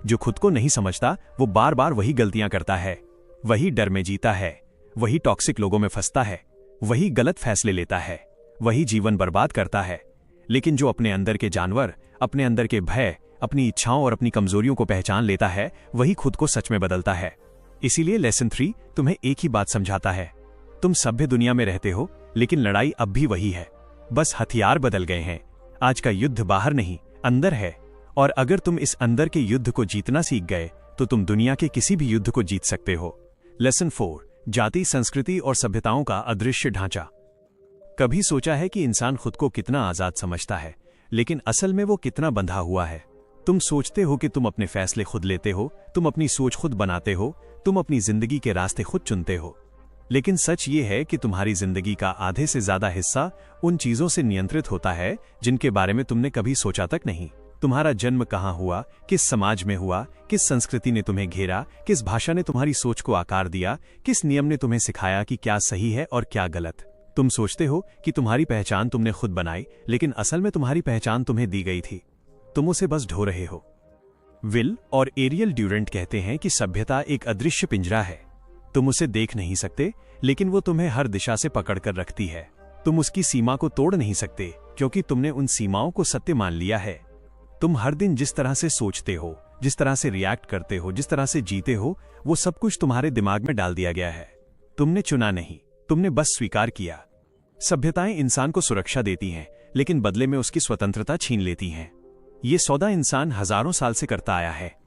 जो खुद को नहीं समझता, वो बार बार वही गलतियां करता है, वही डर में जीता है, वही टॉक्सिक लोगों में फंसता है, वही गलत फैसले लेता है, वही जीवन बर्बाद करता है। लेकिन जो अपने अंदर के जानवर, अपने अंदर के भय, अपनी इच्छाओं और अपनी कमजोरियों को पहचान लेता है, वही खुद को सच में बदलता है। इसीलिए लेसन 3 तुम्हें एक ही बात समझाता है। तुम सभ्य दुनिया में रहते हो, लेकिन लड़ाई अब भी वही है, बस हथियार बदल गए हैं। आज का युद्ध बाहर नहीं, अंदर है। और अगर तुम इस अंदर के युद्ध को जीतना सीख गए, तो तुम दुनिया के किसी भी युद्ध को जीत सकते हो। लेसन 4 जाति, संस्कृति और सभ्यताओं का अदृश्य ढांचा। कभी सोचा है कि इंसान खुद को कितना आजाद समझता है, लेकिन असल में वो कितना बंधा हुआ है। तुम सोचते हो कि तुम अपने फैसले खुद लेते हो, तुम अपनी सोच खुद बनाते हो, तुम अपनी जिंदगी के रास्ते खुद चुनते हो। लेकिन सच ये है कि तुम्हारी जिंदगी का आधे से ज्यादा हिस्सा उन चीजों से नियंत्रित होता है जिनके बारे में तुमने कभी सोचा तक नहीं। तुम्हारा जन्म कहाँ हुआ, किस समाज में हुआ, किस संस्कृति ने तुम्हें घेरा, किस भाषा ने तुम्हारी सोच को आकार दिया, किस नियम ने तुम्हें सिखाया कि क्या सही है और क्या गलत। तुम सोचते हो कि तुम्हारी पहचान तुमने खुद बनाई, लेकिन असल में तुम्हारी पहचान तुम्हें दी गई थी। तुम उसे बस ढो रहे हो। विल और एरियल ड्यूरेंट कहते हैं कि सभ्यता एक अदृश्य पिंजरा है। तुम उसे देख नहीं सकते, लेकिन वो तुम्हें हर दिशा से पकड़कर रखती है। तुम उसकी सीमा को तोड़ नहीं सकते, क्योंकि तुमने उन सीमाओं को सत्य मान लिया है। तुम हर दिन जिस तरह से सोचते हो, जिस तरह से रिएक्ट करते हो, जिस तरह से जीते हो, वो सब कुछ तुम्हारे दिमाग में डाल दिया गया है। तुमने चुना नहीं, तुमने बस स्वीकार किया। सभ्यताएं इंसान को सुरक्षा देती हैं, लेकिन बदले में उसकी स्वतंत्रता छीन लेती हैं। ये सौदा इंसान हजारों साल से करता आया है।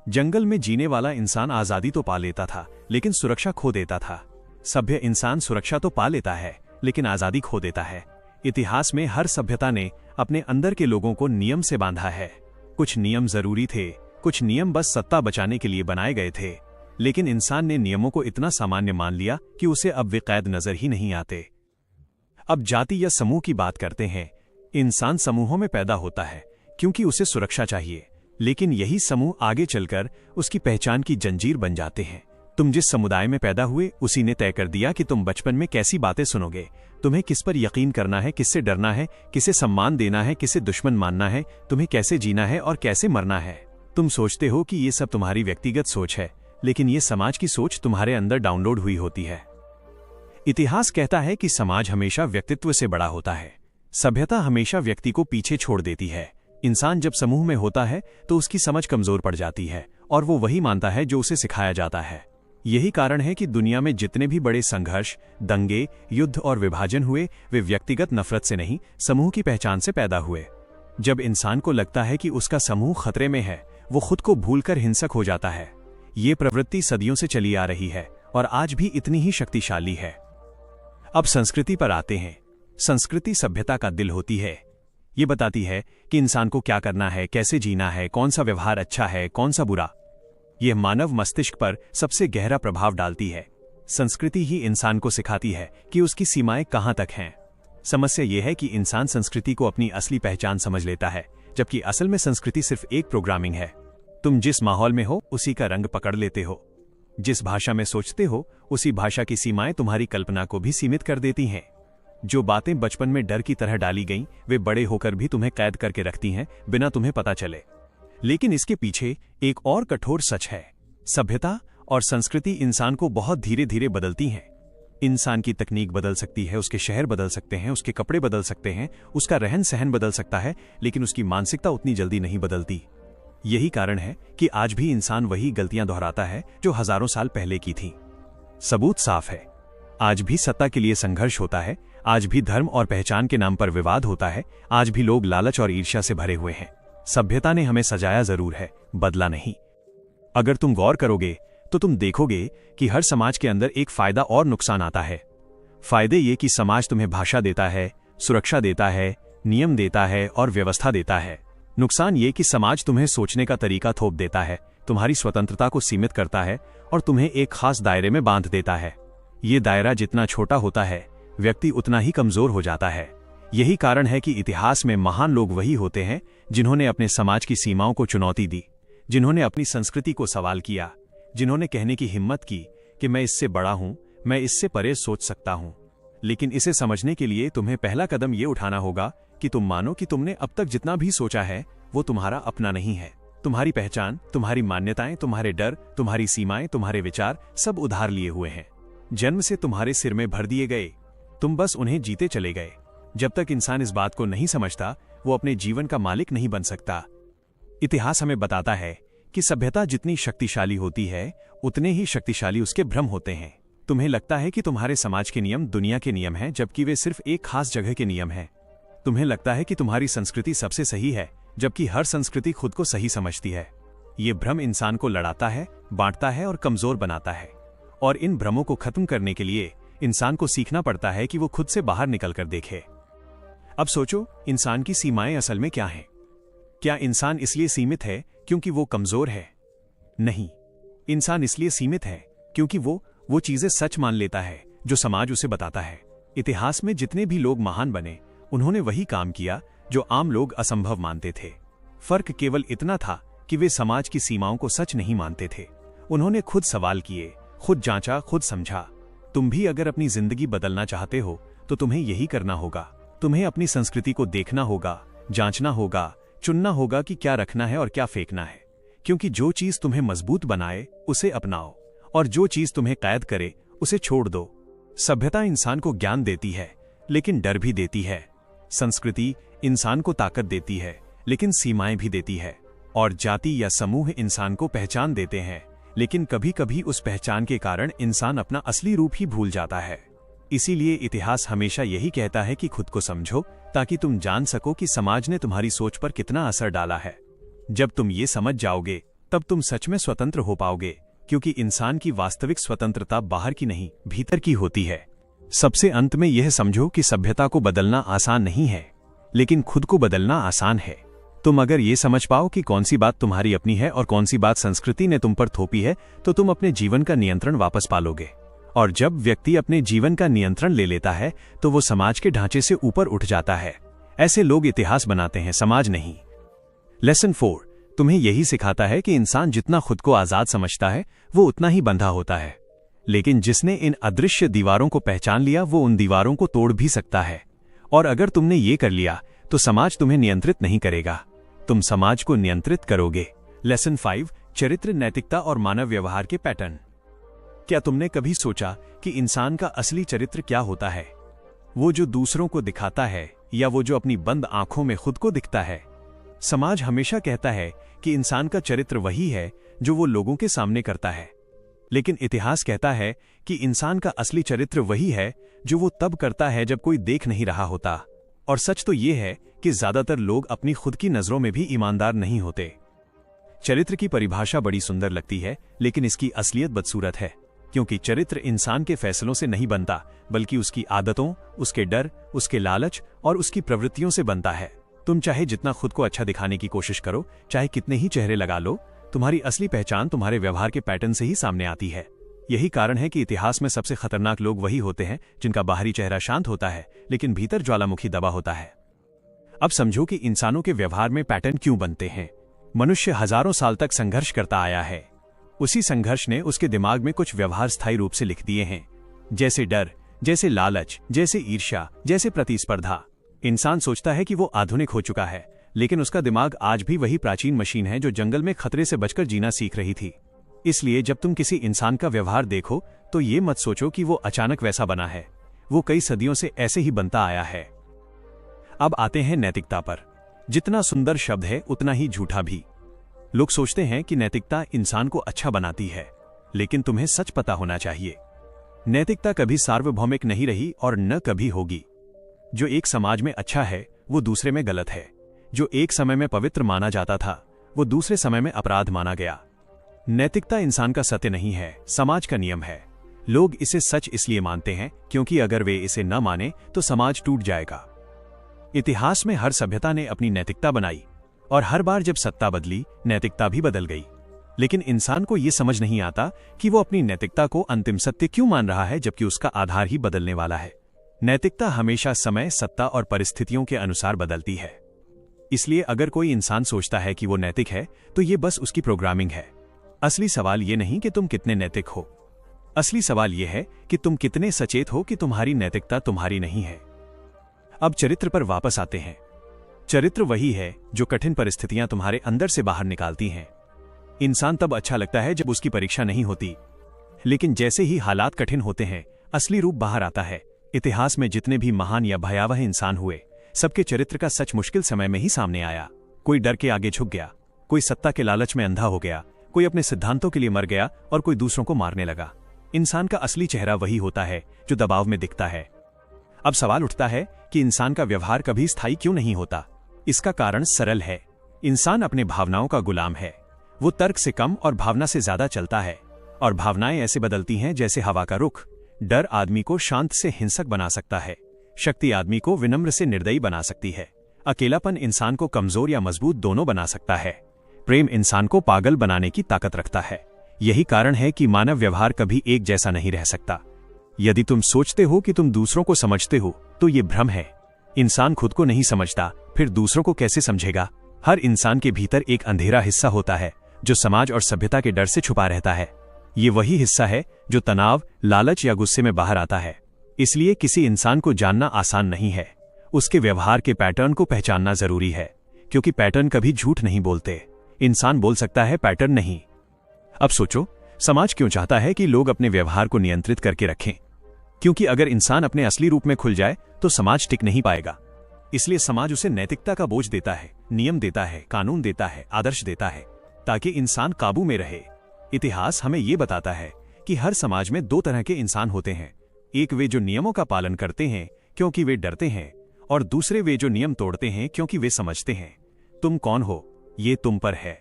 जंगल में जीने वाला इंसान आजादी तो पा लेता था, लेकिन सुरक्षा खो देता था। सभ्य इंसान सुरक्षा तो पा लेता है, लेकिन आजादी खो देता है। इतिहास में हर सभ्यता ने अपने अंदर के लोगों को नियम से बांधा है। कुछ नियम जरूरी थे, कुछ नियम बस सत्ता बचाने के लिए बनाए गए थे। लेकिन इंसान ने नियमों को इतना सामान्य मान लिया कि उसे अब वे कैद नजर ही नहीं आते। अब जाति या समूह की बात करते हैं। इंसान समूहों में पैदा होता है क्योंकि उसे सुरक्षा चाहिए, लेकिन यही समूह आगे चलकर उसकी पहचान की जंजीर बन जाते हैं। तुम जिस समुदाय में पैदा हुए, उसी ने तय कर दिया कि तुम बचपन में कैसी बातें सुनोगे, तुम्हें किस पर यकीन करना है, किससे डरना है, किसे सम्मान देना है, किसे दुश्मन मानना है, तुम्हें कैसे जीना है और कैसे मरना है। तुम सोचते हो कि ये सब तुम्हारी व्यक्तिगत सोच है, लेकिन ये समाज की सोच तुम्हारे अंदर डाउनलोड हुई होती है। इतिहास कहता है कि समाज हमेशा व्यक्तित्व से बड़ा होता है। सभ्यता हमेशा व्यक्ति को पीछे छोड़ देती है। इंसान जब समूह में होता है तो उसकी समझ कमजोर पड़ जाती है और वो वही मानता है जो उसे सिखाया जाता है। यही कारण है कि दुनिया में जितने भी बड़े संघर्ष, दंगे, युद्ध और विभाजन हुए, वे व्यक्तिगत नफरत से नहीं, समूह की पहचान से पैदा हुए। जब इंसान को लगता है कि उसका समूह खतरे में है, वो खुद को भूलकर हिंसक हो जाता है। ये प्रवृत्ति सदियों से चली आ रही है और आज भी इतनी ही शक्तिशाली है। अब संस्कृति पर आते हैं। संस्कृति सभ्यता का दिल होती है। ये बताती है कि इंसान को क्या करना है, कैसे जीना है, कौन सा व्यवहार अच्छा है, कौन सा बुरा। यह मानव मस्तिष्क पर सबसे गहरा प्रभाव डालती है। संस्कृति ही इंसान को सिखाती है कि उसकी सीमाएं कहां तक हैं। समस्या यह है कि इंसान संस्कृति को अपनी असली पहचान समझ लेता है, जबकि असल में संस्कृति सिर्फ एक प्रोग्रामिंग है। तुम जिस माहौल में हो, उसी का रंग पकड़ लेते हो। जिस भाषा में सोचते हो, उसी भाषा की सीमाएं तुम्हारी कल्पना को भी सीमित कर देती हैं। जो बातें बचपन में डर की तरह डाली गईं, वे बड़े होकर भी तुम्हें कैद करके रखती हैं बिना तुम्हें पता चले। लेकिन इसके पीछे एक और कठोर सच है। सभ्यता और संस्कृति इंसान को बहुत धीरे धीरे बदलती हैं। इंसान की तकनीक बदल सकती है, उसके शहर बदल सकते हैं, उसके कपड़े बदल सकते हैं, उसका रहन सहन बदल सकता है, लेकिन उसकी मानसिकता उतनी जल्दी नहीं बदलती। यही कारण है कि आज भी इंसान वही गलतियां दोहराता है जो हजारों साल पहले की थी। सबूत साफ है। आज भी सत्ता के लिए संघर्ष होता है, आज भी धर्म और पहचान के नाम पर विवाद होता है, आज भी लोग लालच और ईर्ष्या से भरे हुए हैं। सभ्यता ने हमें सजाया जरूर है, बदला नहीं। अगर तुम गौर करोगे तो तुम देखोगे कि हर समाज के अंदर एक फायदा और नुकसान आता है। फायदे ये कि समाज तुम्हें भाषा देता है, सुरक्षा देता है, नियम देता है और व्यवस्था देता है। नुकसान ये कि समाज तुम्हें सोचने का तरीका थोप देता है, तुम्हारी स्वतंत्रता को सीमित करता है और तुम्हें एक खास दायरे में बांध देता है। ये दायरा जितना छोटा होता है, व्यक्ति उतना ही कमजोर हो जाता है। यही कारण है कि इतिहास में महान लोग वही होते हैं जिन्होंने अपने समाज की सीमाओं को चुनौती दी, जिन्होंने अपनी संस्कृति को सवाल किया, जिन्होंने कहने की हिम्मत की कि मैं इससे बड़ा हूं, मैं इससे परे सोच सकता हूं। लेकिन इसे समझने के लिए तुम्हें पहला कदम ये उठाना होगा कि तुम मानो कि तुमने अब तक जितना भी सोचा है वो तुम्हारा अपना नहीं है। तुम्हारी पहचान, तुम्हारी मान्यताएं, तुम्हारे डर, तुम्हारी सीमाएं, तुम्हारे विचार सब उधार लिए हुए हैं। जन्म से तुम्हारे सिर में भर दिए गए, तुम बस उन्हें जीते चले गए। जब तक इंसान इस बात को नहीं समझता, वो अपने जीवन का मालिक नहीं बन सकता। इतिहास हमें बताता है कि सभ्यता जितनी शक्तिशाली होती है, उतने ही शक्तिशाली उसके भ्रम होते हैं। तुम्हें लगता है कि तुम्हारे समाज के नियम दुनिया के नियम हैं, जबकि वे सिर्फ एक खास जगह के नियम हैं। तुम्हें लगता है कि तुम्हारी संस्कृति सबसे सही है, जबकि हर संस्कृति खुद को सही समझती है। ये भ्रम इंसान को लड़ाता है, बांटता है और कमजोर बनाता है। और इन भ्रमों को खत्म करने के लिए इंसान को सीखना पड़ता है कि वो खुद से बाहर निकलकर देखे। अब सोचो, इंसान की सीमाएं असल में क्या हैं? क्या इंसान इसलिए सीमित है क्योंकि वो कमजोर है? नहीं, इंसान इसलिए सीमित है क्योंकि वो चीजें सच मान लेता है जो समाज उसे बताता है। इतिहास में जितने भी लोग महान बने, उन्होंने वही काम किया जो आम लोग असंभव मानते थे। फर्क केवल इतना था कि वे समाज की सीमाओं को सच नहीं मानते थे। उन्होंने खुद सवाल किए, खुद जांचा, खुद समझा। तुम भी अगर अपनी जिंदगी बदलना चाहते हो तो तुम्हें यही करना होगा। तुम्हें अपनी संस्कृति को देखना होगा, जांचना होगा, चुनना होगा कि क्या रखना है और क्या फेंकना है। क्योंकि जो चीज तुम्हें मजबूत बनाए उसे अपनाओ, और जो चीज तुम्हें कैद करे उसे छोड़ दो। सभ्यता इंसान को ज्ञान देती है, लेकिन डर भी देती है। संस्कृति इंसान को ताकत देती है, लेकिन सीमाएं भी देती है। और जाति या समूह इंसान को पहचान देते हैं, लेकिन कभी कभी उस पहचान के कारण इंसान अपना असली रूप ही भूल जाता है। इसीलिए इतिहास हमेशा यही कहता है कि खुद को समझो, ताकि तुम जान सको कि समाज ने तुम्हारी सोच पर कितना असर डाला है। जब तुम ये समझ जाओगे, तब तुम सच में स्वतंत्र हो पाओगे, क्योंकि इंसान की वास्तविक स्वतंत्रता बाहर की नहीं, भीतर की होती है। सबसे अंत में यह समझो कि सभ्यता को बदलना आसान नहीं है, लेकिन खुद को बदलना आसान है। तुम अगर ये समझ पाओ कि कौन सी बात तुम्हारी अपनी है और कौन सी बात संस्कृति ने तुम पर थोपी है, तो तुम अपने जीवन का नियंत्रण वापस पालोगे। और जब व्यक्ति अपने जीवन का नियंत्रण ले लेता है, तो वो समाज के ढांचे से ऊपर उठ जाता है। ऐसे लोग इतिहास बनाते हैं, समाज नहीं। लेसन 4 तुम्हें यही सिखाता है कि इंसान जितना खुद को आजाद समझता है, वो उतना ही बंधा होता है। लेकिन जिसने इन अदृश्य दीवारों को पहचान लिया, वो उन दीवारों को तोड़ भी सकता है। और अगर तुमने ये कर लिया, तो समाज तुम्हें नियंत्रित नहीं करेगा, तुम समाज को नियंत्रित करोगे। लेसन 5 चरित्र, नैतिकता और मानव व्यवहार के पैटर्न। क्या तुमने कभी सोचा कि इंसान का असली चरित्र क्या होता है? वो जो दूसरों को दिखाता है, या वो जो अपनी बंद आंखों में खुद को दिखता है? समाज हमेशा कहता है कि इंसान का चरित्र वही है जो वो लोगों के सामने करता है, लेकिन इतिहास कहता है कि इंसान का असली चरित्र वही है जो वो तब करता है जब कोई देख नहीं रहा होता। और सच तो ये है कि ज्यादातर लोग अपनी खुद की नजरों में भी ईमानदार नहीं होते। चरित्र की परिभाषा बड़ी सुंदर लगती है, लेकिन इसकी असलियत बदसूरत है, क्योंकि चरित्र इंसान के फैसलों से नहीं बनता, बल्कि उसकी आदतों, उसके डर, उसके लालच और उसकी प्रवृत्तियों से बनता है। तुम चाहे जितना खुद को अच्छा दिखाने की कोशिश करो, चाहे कितने ही चेहरे लगा लो, तुम्हारी असली पहचान तुम्हारे व्यवहार के पैटर्न से ही सामने आती है। यही कारण है कि इतिहास में सबसे खतरनाक लोग वही होते हैं जिनका बाहरी चेहरा शांत होता है, लेकिन भीतर ज्वालामुखी दबा होता है। अब समझो कि इंसानों के व्यवहार में पैटर्न क्यों बनते हैं। मनुष्य हजारों साल तक संघर्ष करता आया है। उसी संघर्ष ने उसके दिमाग में कुछ व्यवहार स्थायी रूप से लिख दिए हैं, जैसे डर, जैसे लालच, जैसे ईर्ष्या, जैसे प्रतिस्पर्धा। इंसान सोचता है कि वो आधुनिक हो चुका है, लेकिन उसका दिमाग आज भी वही प्राचीन मशीन है जो जंगल में खतरे से बचकर जीना सीख रही थी। इसलिए जब तुम किसी इंसान का व्यवहार देखो तो ये मत सोचो कि वो अचानक वैसा बना है। वो कई सदियों से ऐसे ही बनता आया है। अब आते हैं नैतिकता पर। जितना सुंदर शब्द है उतना ही झूठा भी। लोग सोचते हैं कि नैतिकता इंसान को अच्छा बनाती है, लेकिन तुम्हें सच पता होना चाहिए, नैतिकता कभी सार्वभौमिक नहीं रही और न कभी होगी। जो एक समाज में अच्छा है वो दूसरे में गलत है। जो एक समय में पवित्र माना जाता था वो दूसरे समय में अपराध माना गया। नैतिकता इंसान का सत्य नहीं है, समाज का नियम है। लोग इसे सच इसलिए मानते हैं क्योंकि अगर वे इसे न माने तो समाज टूट जाएगा। इतिहास में हर सभ्यता ने अपनी नैतिकता बनाई और हर बार जब सत्ता बदली नैतिकता भी बदल गई। लेकिन इंसान को यह समझ नहीं आता कि वो अपनी नैतिकता को अंतिम सत्य क्यों मान रहा है जबकि उसका आधार ही बदलने वाला है। नैतिकता हमेशा समय, सत्ता और परिस्थितियों के अनुसार बदलती है। इसलिए अगर कोई इंसान सोचता है कि वो नैतिक है तो ये बस उसकी प्रोग्रामिंग है। असली सवाल ये नहीं कि तुम कितने नैतिक हो, असली सवाल यह है कि तुम कितने सचेत हो कि तुम्हारी नैतिकता तुम्हारी नहीं है। अब चरित्र पर वापस आते हैं। चरित्र वही है जो कठिन परिस्थितियां तुम्हारे अंदर से बाहर निकालती हैं। इंसान तब अच्छा लगता है जब उसकी परीक्षा नहीं होती, लेकिन जैसे ही हालात कठिन होते हैं असली रूप बाहर आता है। इतिहास में जितने भी महान या भयावह इंसान हुए, सबके चरित्र का सच मुश्किल समय में ही सामने आया। कोई डर के आगे झुक गया, कोई सत्ता के लालच में अंधा हो गया, कोई अपने सिद्धांतों के लिए मर गया और कोई दूसरों को मारने लगा। इंसान का असली चेहरा वही होता है जो दबाव में दिखता है। अब सवाल उठता है कि इंसान का व्यवहार कभी स्थायी क्यों नहीं होता। इसका कारण सरल है। इंसान अपने भावनाओं का गुलाम है। वो तर्क से कम और भावना से ज्यादा चलता है, और भावनाएं ऐसे बदलती हैं जैसे हवा का रुख। डर आदमी को शांत से हिंसक बना सकता है, शक्ति आदमी को विनम्र से निर्दयी बना सकती है, अकेलापन इंसान को कमजोर या मजबूत दोनों बना सकता है, प्रेम इंसान को पागल बनाने की ताकत रखता है। यही कारण है कि मानव व्यवहार कभी एक जैसा नहीं रह सकता। यदि तुम सोचते हो कि तुम दूसरों को समझते हो तो ये भ्रम है। इंसान खुद को नहीं समझता, फिर दूसरों को कैसे समझेगा। हर इंसान के भीतर एक अंधेरा हिस्सा होता है जो समाज और सभ्यता के डर से छुपा रहता है। ये वही हिस्सा है जो तनाव, लालच या गुस्से में बाहर आता है। इसलिए किसी इंसान को जानना आसान नहीं है, उसके व्यवहार के पैटर्न को पहचानना जरूरी है, क्योंकि पैटर्न कभी झूठ नहीं बोलते। इंसान बोल सकता है, पैटर्न नहीं। अब सोचो, समाज क्यों चाहता है कि लोग अपने व्यवहार को नियंत्रित करके रखें? क्योंकि अगर इंसान अपने असली रूप में खुल जाए तो समाज टिक नहीं पाएगा। इसलिए समाज उसे नैतिकता का बोझ देता है, नियम देता है, कानून देता है, आदर्श देता है, ताकि इंसान काबू में रहे। इतिहास हमें यह बताता है कि हर समाज में दो तरह के इंसान होते हैं। एक वे जो नियमों का पालन करते हैं क्योंकि वे डरते हैं, और दूसरे वे जो नियम तोड़ते हैं क्योंकि वे समझते हैं। तुम कौन हो, ये तुम पर है।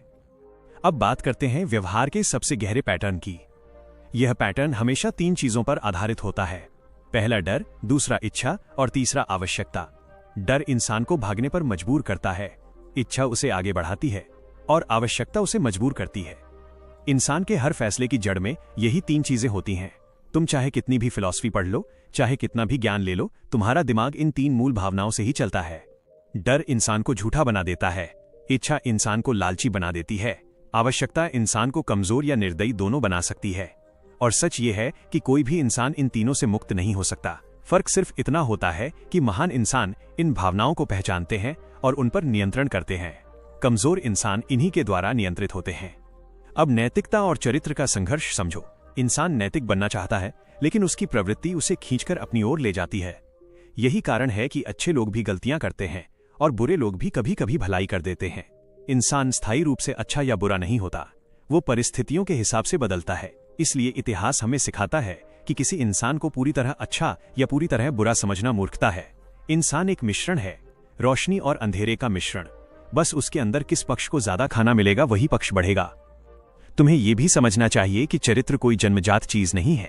अब बात करते हैं व्यवहार के सबसे गहरे पैटर्न की। यह पैटर्न हमेशा तीन चीजों पर आधारित होता है। पहला डर, दूसरा इच्छा और तीसरा आवश्यकता। डर इंसान को भागने पर मजबूर करता है, इच्छा उसे आगे बढ़ाती है और आवश्यकता उसे मजबूर करती है। इंसान के हर फैसले की जड़ में यही तीन चीजें होती हैं। तुम चाहे कितनी भी फिलॉसफी पढ़ लो, चाहे कितना भी ज्ञान ले लो, तुम्हारा दिमाग इन तीन मूल भावनाओं से ही चलता है। डर इंसान को झूठा बना देता है, इच्छा इंसान को लालची बना देती है, आवश्यकता इंसान को कमजोर या निर्दयी दोनों बना सकती है। और सच ये है कि कोई भी इंसान इन तीनों से मुक्त नहीं हो सकता। फर्क सिर्फ इतना होता है कि महान इंसान इन भावनाओं को पहचानते हैं और उन पर नियंत्रण करते हैं। कमजोर इंसान इन्हीं के द्वारा नियंत्रित होते हैं। अब नैतिकता और चरित्र का संघर्ष समझो। इंसान नैतिक बनना चाहता है, लेकिन उसकी प्रवृत्ति उसे खींचकर अपनी ओर ले जाती है। यही कारण है कि अच्छे लोग भी गलतियां करते हैं और बुरे लोग भी कभी कभी भलाई कर देते हैं। इंसान स्थायी रूप से अच्छा या बुरा नहीं होता, वो परिस्थितियों के हिसाब से बदलता है। इसलिए इतिहास हमें सिखाता है कि किसी इंसान को पूरी तरह अच्छा या पूरी तरह बुरा समझना मूर्खता है। इंसान एक मिश्रण है, रोशनी और अंधेरे का मिश्रण। बस उसके अंदर किस पक्ष को ज्यादा खाना मिलेगा वही पक्ष बढ़ेगा। तुम्हें यह भी समझना चाहिए कि चरित्र कोई जन्मजात चीज नहीं है।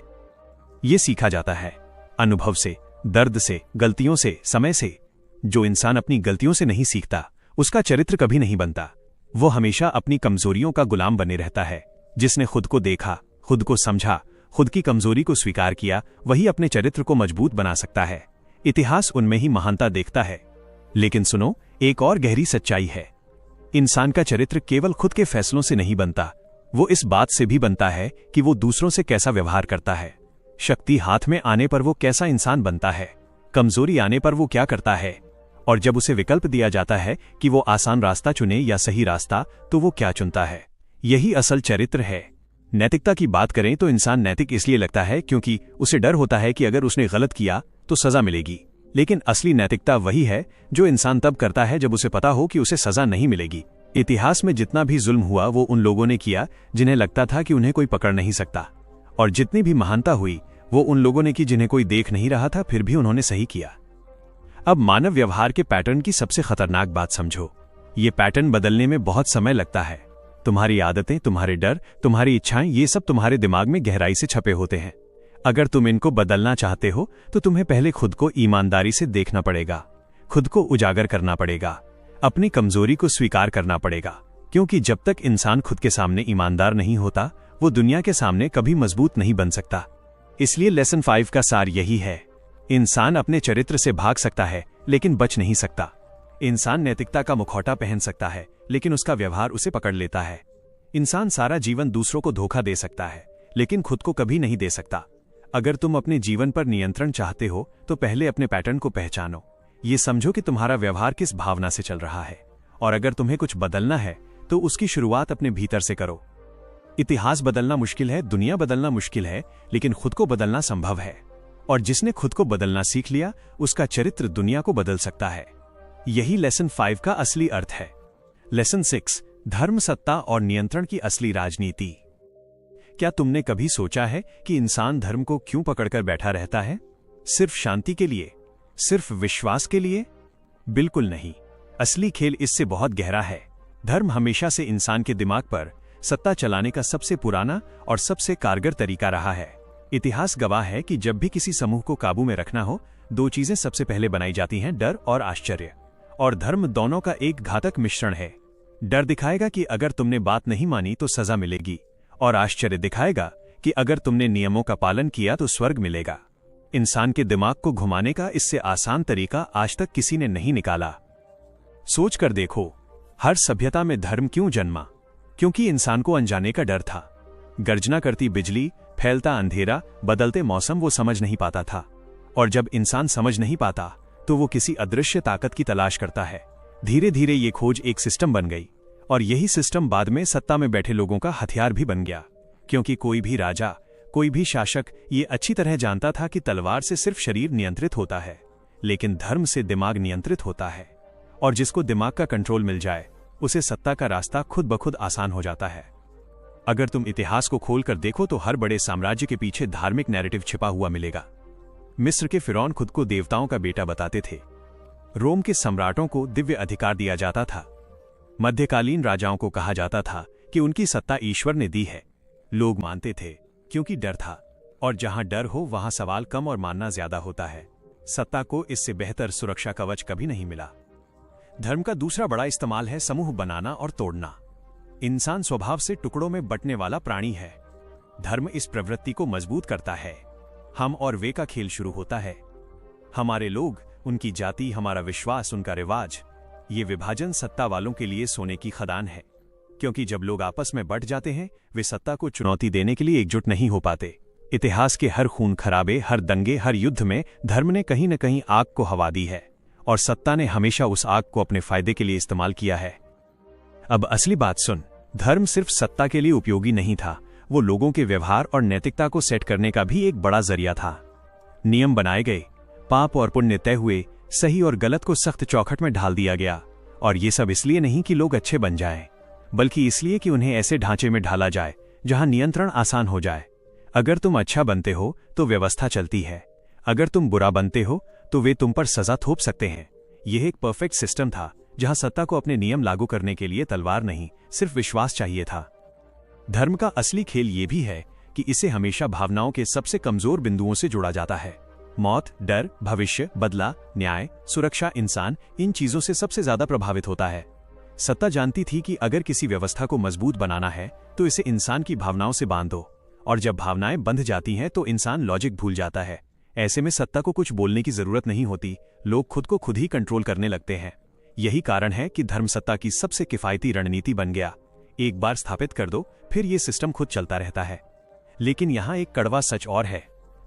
ये सीखा जाता है अनुभव से, दर्द से, गलतियों से, समय से। जो इंसान अपनी गलतियों से नहीं सीखता उसका चरित्र कभी नहीं बनता। वो हमेशा अपनी कमजोरियों का गुलाम बने रहता है। जिसने खुद को देखा, खुद को समझा, खुद की कमजोरी को स्वीकार किया, वही अपने चरित्र को मजबूत बना सकता है। इतिहास उनमें ही महानता देखता है। लेकिन सुनो, एक और गहरी सच्चाई है। इंसान का चरित्र केवल खुद के फैसलों से नहीं बनता, वो इस बात से भी बनता है कि वो दूसरों से कैसा व्यवहार करता है। शक्ति हाथ में आने पर वो कैसा इंसान बनता है, कमजोरी आने पर वो क्या करता है, और जब उसे विकल्प दिया जाता है कि वो आसान रास्ता चुने या सही रास्ता, तो वो क्या चुनता है। यही असल चरित्र है। नैतिकता की बात करें तो इंसान नैतिक इसलिए लगता है क्योंकि उसे डर होता है कि अगर उसने गलत किया तो सजा मिलेगी। लेकिन असली नैतिकता वही है जो इंसान तब करता है जब उसे पता हो कि उसे सजा नहीं मिलेगी। इतिहास में जितना भी जुल्म हुआ वो उन लोगों ने किया जिन्हें लगता था कि उन्हें कोई पकड़ नहीं सकता, और जितनी भी महानता हुई वो उन लोगों ने की जिन्हें कोई देख नहीं रहा था, फिर भी उन्होंने सही किया। अब मानव व्यवहार के पैटर्न की सबसे खतरनाक बात समझो। ये पैटर्न बदलने में बहुत समय लगता है। तुम्हारी आदतें, तुम्हारे डर, तुम्हारी इच्छाएं, ये सब तुम्हारे दिमाग में गहराई से छपे होते हैं। अगर तुम इनको बदलना चाहते हो तो तुम्हें पहले खुद को ईमानदारी से देखना पड़ेगा, खुद को उजागर करना पड़ेगा, अपनी कमजोरी को स्वीकार करना पड़ेगा। क्योंकि जब तक इंसान खुद के सामने ईमानदार नहीं होता, वो दुनिया के सामने कभी मजबूत नहीं बन सकता। इसलिए लेसन 5 का सार यही है, इंसान अपने चरित्र से भाग सकता है लेकिन बच नहीं सकता। इंसान नैतिकता का मुखौटा पहन सकता है लेकिन उसका व्यवहार उसे पकड़ लेता है। इंसान सारा जीवन दूसरों को धोखा दे सकता है लेकिन खुद को कभी नहीं दे सकता। अगर तुम अपने जीवन पर नियंत्रण चाहते हो तो पहले अपने पैटर्न को पहचानो। ये समझो कि तुम्हारा व्यवहार किस भावना से चल रहा है, और अगर तुम्हें कुछ बदलना है तो उसकी शुरुआत अपने भीतर से करो। इतिहास बदलना मुश्किल है, दुनिया बदलना मुश्किल है, लेकिन खुद को बदलना संभव है। और जिसने खुद को बदलना सीख लिया उसका चरित्र दुनिया को बदल सकता है। यही लेसन 5 का असली अर्थ है। लेसन 6, धर्म, सत्ता और नियंत्रण की असली राजनीति। क्या तुमने कभी सोचा है कि इंसान धर्म को क्यों पकड़कर बैठा रहता है? सिर्फ शांति के लिए? सिर्फ विश्वास के लिए? बिल्कुल नहीं। असली खेल इससे बहुत गहरा है। धर्म हमेशा से इंसान के दिमाग पर सत्ता चलाने का सबसे पुराना और सबसे कारगर तरीका रहा है। इतिहास गवाह है कि जब भी किसी समूह को काबू में रखना हो, दो चीजें सबसे पहले बनाई जाती हैं, डर और आश्चर्य। और धर्म दोनों का एक घातक मिश्रण है। डर दिखाएगा कि अगर तुमने बात नहीं मानी तो सजा मिलेगी, और आश्चर्य दिखाएगा कि अगर तुमने नियमों का पालन किया तो स्वर्ग मिलेगा। इंसान के दिमाग को घुमाने का इससे आसान तरीका आज तक किसी ने नहीं निकाला। सोच कर देखो, हर सभ्यता में धर्म क्यों जन्मा? क्योंकि इंसान को अनजाने का डर था। गर्जना करती बिजली, फैलता अंधेरा, बदलते मौसम वो समझ नहीं पाता था। और जब इंसान समझ नहीं पाता तो वो किसी अदृश्य ताकत की तलाश करता है। धीरे धीरे ये खोज एक सिस्टम बन गई, और यही सिस्टम बाद में सत्ता में बैठे लोगों का हथियार भी बन गया। क्योंकि कोई भी राजा, कोई भी शासक ये अच्छी तरह जानता था कि तलवार से सिर्फ शरीर नियंत्रित होता है, लेकिन धर्म से दिमाग नियंत्रित होता है। और जिसको दिमाग का कंट्रोल मिल जाए उसे सत्ता का रास्ता खुद ब खुद आसान हो जाता है। अगर तुम इतिहास को खोल कर देखो तो हर बड़े साम्राज्य के पीछे धार्मिक नैरेटिव छिपा हुआ मिलेगा। मिस्र के फिरौन खुद को देवताओं का बेटा बताते थे। रोम के सम्राटों को दिव्य अधिकार दिया जाता था। मध्यकालीन राजाओं को कहा जाता था कि उनकी सत्ता ईश्वर ने दी है। लोग मानते थे क्योंकि डर था, और जहां डर हो वहां सवाल कम और मानना ज्यादा होता है। सत्ता को इससे बेहतर सुरक्षा कवच कभी नहीं मिला। धर्म का दूसरा बड़ा इस्तेमाल है समूह बनाना और तोड़ना। इंसान स्वभाव से टुकड़ों में बंटने वाला प्राणी है। धर्म इस प्रवृत्ति को मजबूत करता है। हम और वे का खेल शुरू होता है। हमारे लोग, उनकी जाति, हमारा विश्वास, उनका रिवाज। ये विभाजन सत्ता वालों के लिए सोने की खदान है, क्योंकि जब लोग आपस में बंट जाते हैं वे सत्ता को चुनौती देने के लिए एकजुट नहीं हो पाते। इतिहास के हर खून खराबे, हर दंगे, हर युद्ध में धर्म ने कहीं न कहीं आग को हवा दी है, और सत्ता ने हमेशा उस आग को अपने फायदे के लिए इस्तेमाल किया है। अब असली बात सुन, धर्म सिर्फ सत्ता के लिए उपयोगी नहीं था, वो लोगों के व्यवहार और नैतिकता को सेट करने का भी एक बड़ा जरिया था। नियम बनाए गए, पाप और पुण्य तय हुए, सही और गलत को सख्त चौखट में ढाल दिया गया। और ये सब इसलिए नहीं कि लोग अच्छे बन जाएं, बल्कि इसलिए कि उन्हें ऐसे ढांचे में ढाला जाए जहां नियंत्रण आसान हो जाए। अगर तुम अच्छा बनते हो तो व्यवस्था चलती है, अगर तुम बुरा बनते हो तो वे तुम पर सजा थोप सकते हैं। यह एक परफेक्ट सिस्टम था जहां सत्ता को अपने नियम लागू करने के लिए तलवार नहीं, सिर्फ विश्वास चाहिए था। धर्म का असली खेल ये भी है कि इसे हमेशा भावनाओं के सबसे कमजोर बिंदुओं से जोड़ा जाता है। मौत, डर, भविष्य, बदला, न्याय, सुरक्षा। इंसान इन चीजों से सबसे ज्यादा प्रभावित होता है। सत्ता जानती थी कि अगर किसी व्यवस्था को मजबूत बनाना है तो इसे इंसान की भावनाओं से बांध दो, और जब भावनाएं बंध जाती हैं तो इंसान लॉजिक भूल जाता है। ऐसे में सत्ता को कुछ बोलने की जरूरत नहीं होती, लोग खुद को खुद ही कंट्रोल करने लगते हैं। यही कारण है कि धर्म सत्ता की सबसे किफायती रणनीति बन गया। एक बार स्थापित कर दो, फिर ये सिस्टम खुद चलता रहता है। लेकिन यहाँ एक कड़वा सच और है,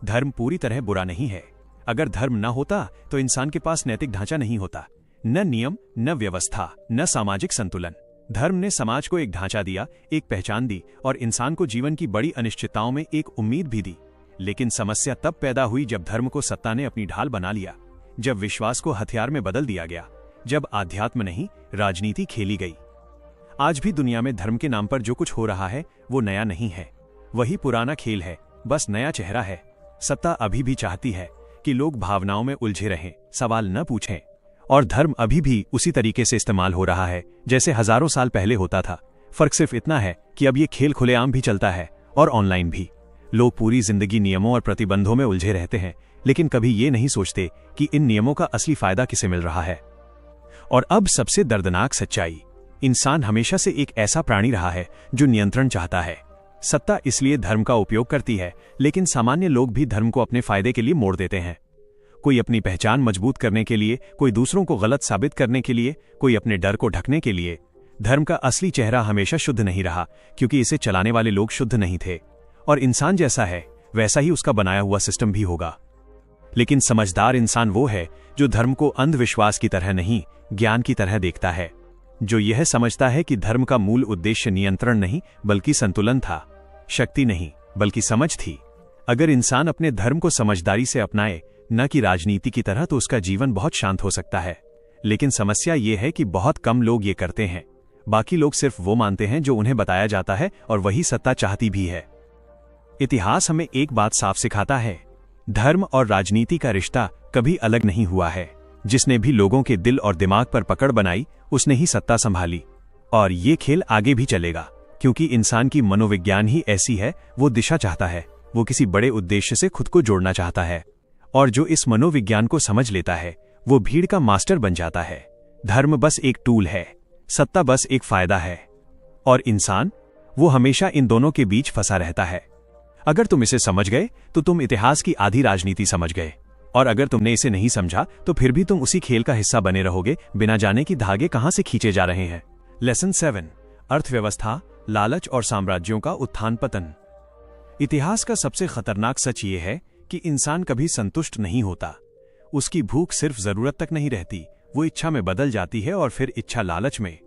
धर्म पूरी तरह बुरा नहीं है। अगर धर्म न होता तो इंसान के पास नैतिक ढांचा नहीं होता, न नियम, न व्यवस्था, न सामाजिक संतुलन। धर्म ने समाज को एक ढांचा दिया, एक पहचान दी और इंसान को जीवन की बड़ी अनिश्चितताओं में एक उम्मीद भी दी। लेकिन समस्या तब पैदा हुई जब धर्म को सत्ता ने अपनी ढाल बना लिया, जब विश्वास को हथियार में बदल दिया गया, जब आध्यात्म नहीं राजनीति खेली गई। आज भी दुनिया में धर्म के नाम पर जो कुछ हो रहा है वो नया नहीं है, वही पुराना खेल है, बस नया चेहरा है। सत्ता अभी भी चाहती है कि लोग भावनाओं में उलझे रहें, सवाल न पूछें, और धर्म अभी भी उसी तरीके से इस्तेमाल हो रहा है जैसे हजारों साल पहले होता था। फर्क सिर्फ इतना है कि अब ये खेल खुलेआम भी चलता है और ऑनलाइन भी। लोग पूरी जिंदगी नियमों और प्रतिबंधों में उलझे रहते हैं, लेकिन कभी ये नहीं सोचते कि इन नियमों का असली फायदा किसे मिल रहा है। और अब सबसे दर्दनाक सच्चाई, इंसान हमेशा से एक ऐसा प्राणी रहा है जो नियंत्रण चाहता है। सत्ता इसलिए धर्म का उपयोग करती है, लेकिन सामान्य लोग भी धर्म को अपने फायदे के लिए मोड़ देते हैं। कोई अपनी पहचान मजबूत करने के लिए, कोई दूसरों को गलत साबित करने के लिए, कोई अपने डर को ढकने के लिए। धर्म का असली चेहरा हमेशा शुद्ध नहीं रहा, क्योंकि इसे चलाने वाले लोग शुद्ध नहीं थे। और इंसान जैसा है वैसा ही उसका बनाया हुआ सिस्टम भी होगा। लेकिन समझदार इंसान वो है जो धर्म को अंधविश्वास की तरह नहीं, ज्ञान की तरह देखता है, जो यह समझता है कि धर्म का मूल उद्देश्य नियंत्रण नहीं बल्कि संतुलन था, शक्ति नहीं बल्कि समझ थी। अगर इंसान अपने धर्म को समझदारी से अपनाए, न कि राजनीति की तरह, तो उसका जीवन बहुत शांत हो सकता है। लेकिन समस्या यह है कि बहुत कम लोग ये करते हैं। बाकी लोग सिर्फ वो मानते हैं जो उन्हें बताया जाता है, और वही सत्ता चाहती भी है। इतिहास हमें एक बात साफ सिखाता है, धर्म और राजनीति का रिश्ता कभी अलग नहीं हुआ है। जिसने भी लोगों के दिल और दिमाग पर पकड़ बनाई, उसने ही सत्ता संभाली। और ये खेल आगे भी चलेगा, क्योंकि इंसान की मनोविज्ञान ही ऐसी है। वो दिशा चाहता है, वो किसी बड़े उद्देश्य से खुद को जोड़ना चाहता है, और जो इस मनोविज्ञान को समझ लेता है वो भीड़ का मास्टर बन जाता है। धर्म बस एक टूल है, सत्ता बस एक फायदा है, और इंसान वो हमेशा इन दोनों के बीच फंसा रहता है। अगर तुम इसे समझ गए तो तुम इतिहास की आधी राजनीति समझ गए, और अगर तुमने इसे नहीं समझा तो फिर भी तुम उसी खेल का हिस्सा बने रहोगे, बिना जाने कि धागे कहां से खींचे जा रहे हैं। लेसन 7, अर्थव्यवस्था, लालच और साम्राज्यों का उत्थान पतन। इतिहास का सबसे खतरनाक सच ये है कि इंसान कभी संतुष्ट नहीं होता। उसकी भूख सिर्फ जरूरत तक नहीं रहती, वो इच्छा में बदल जाती है, और फिर इच्छा लालच में।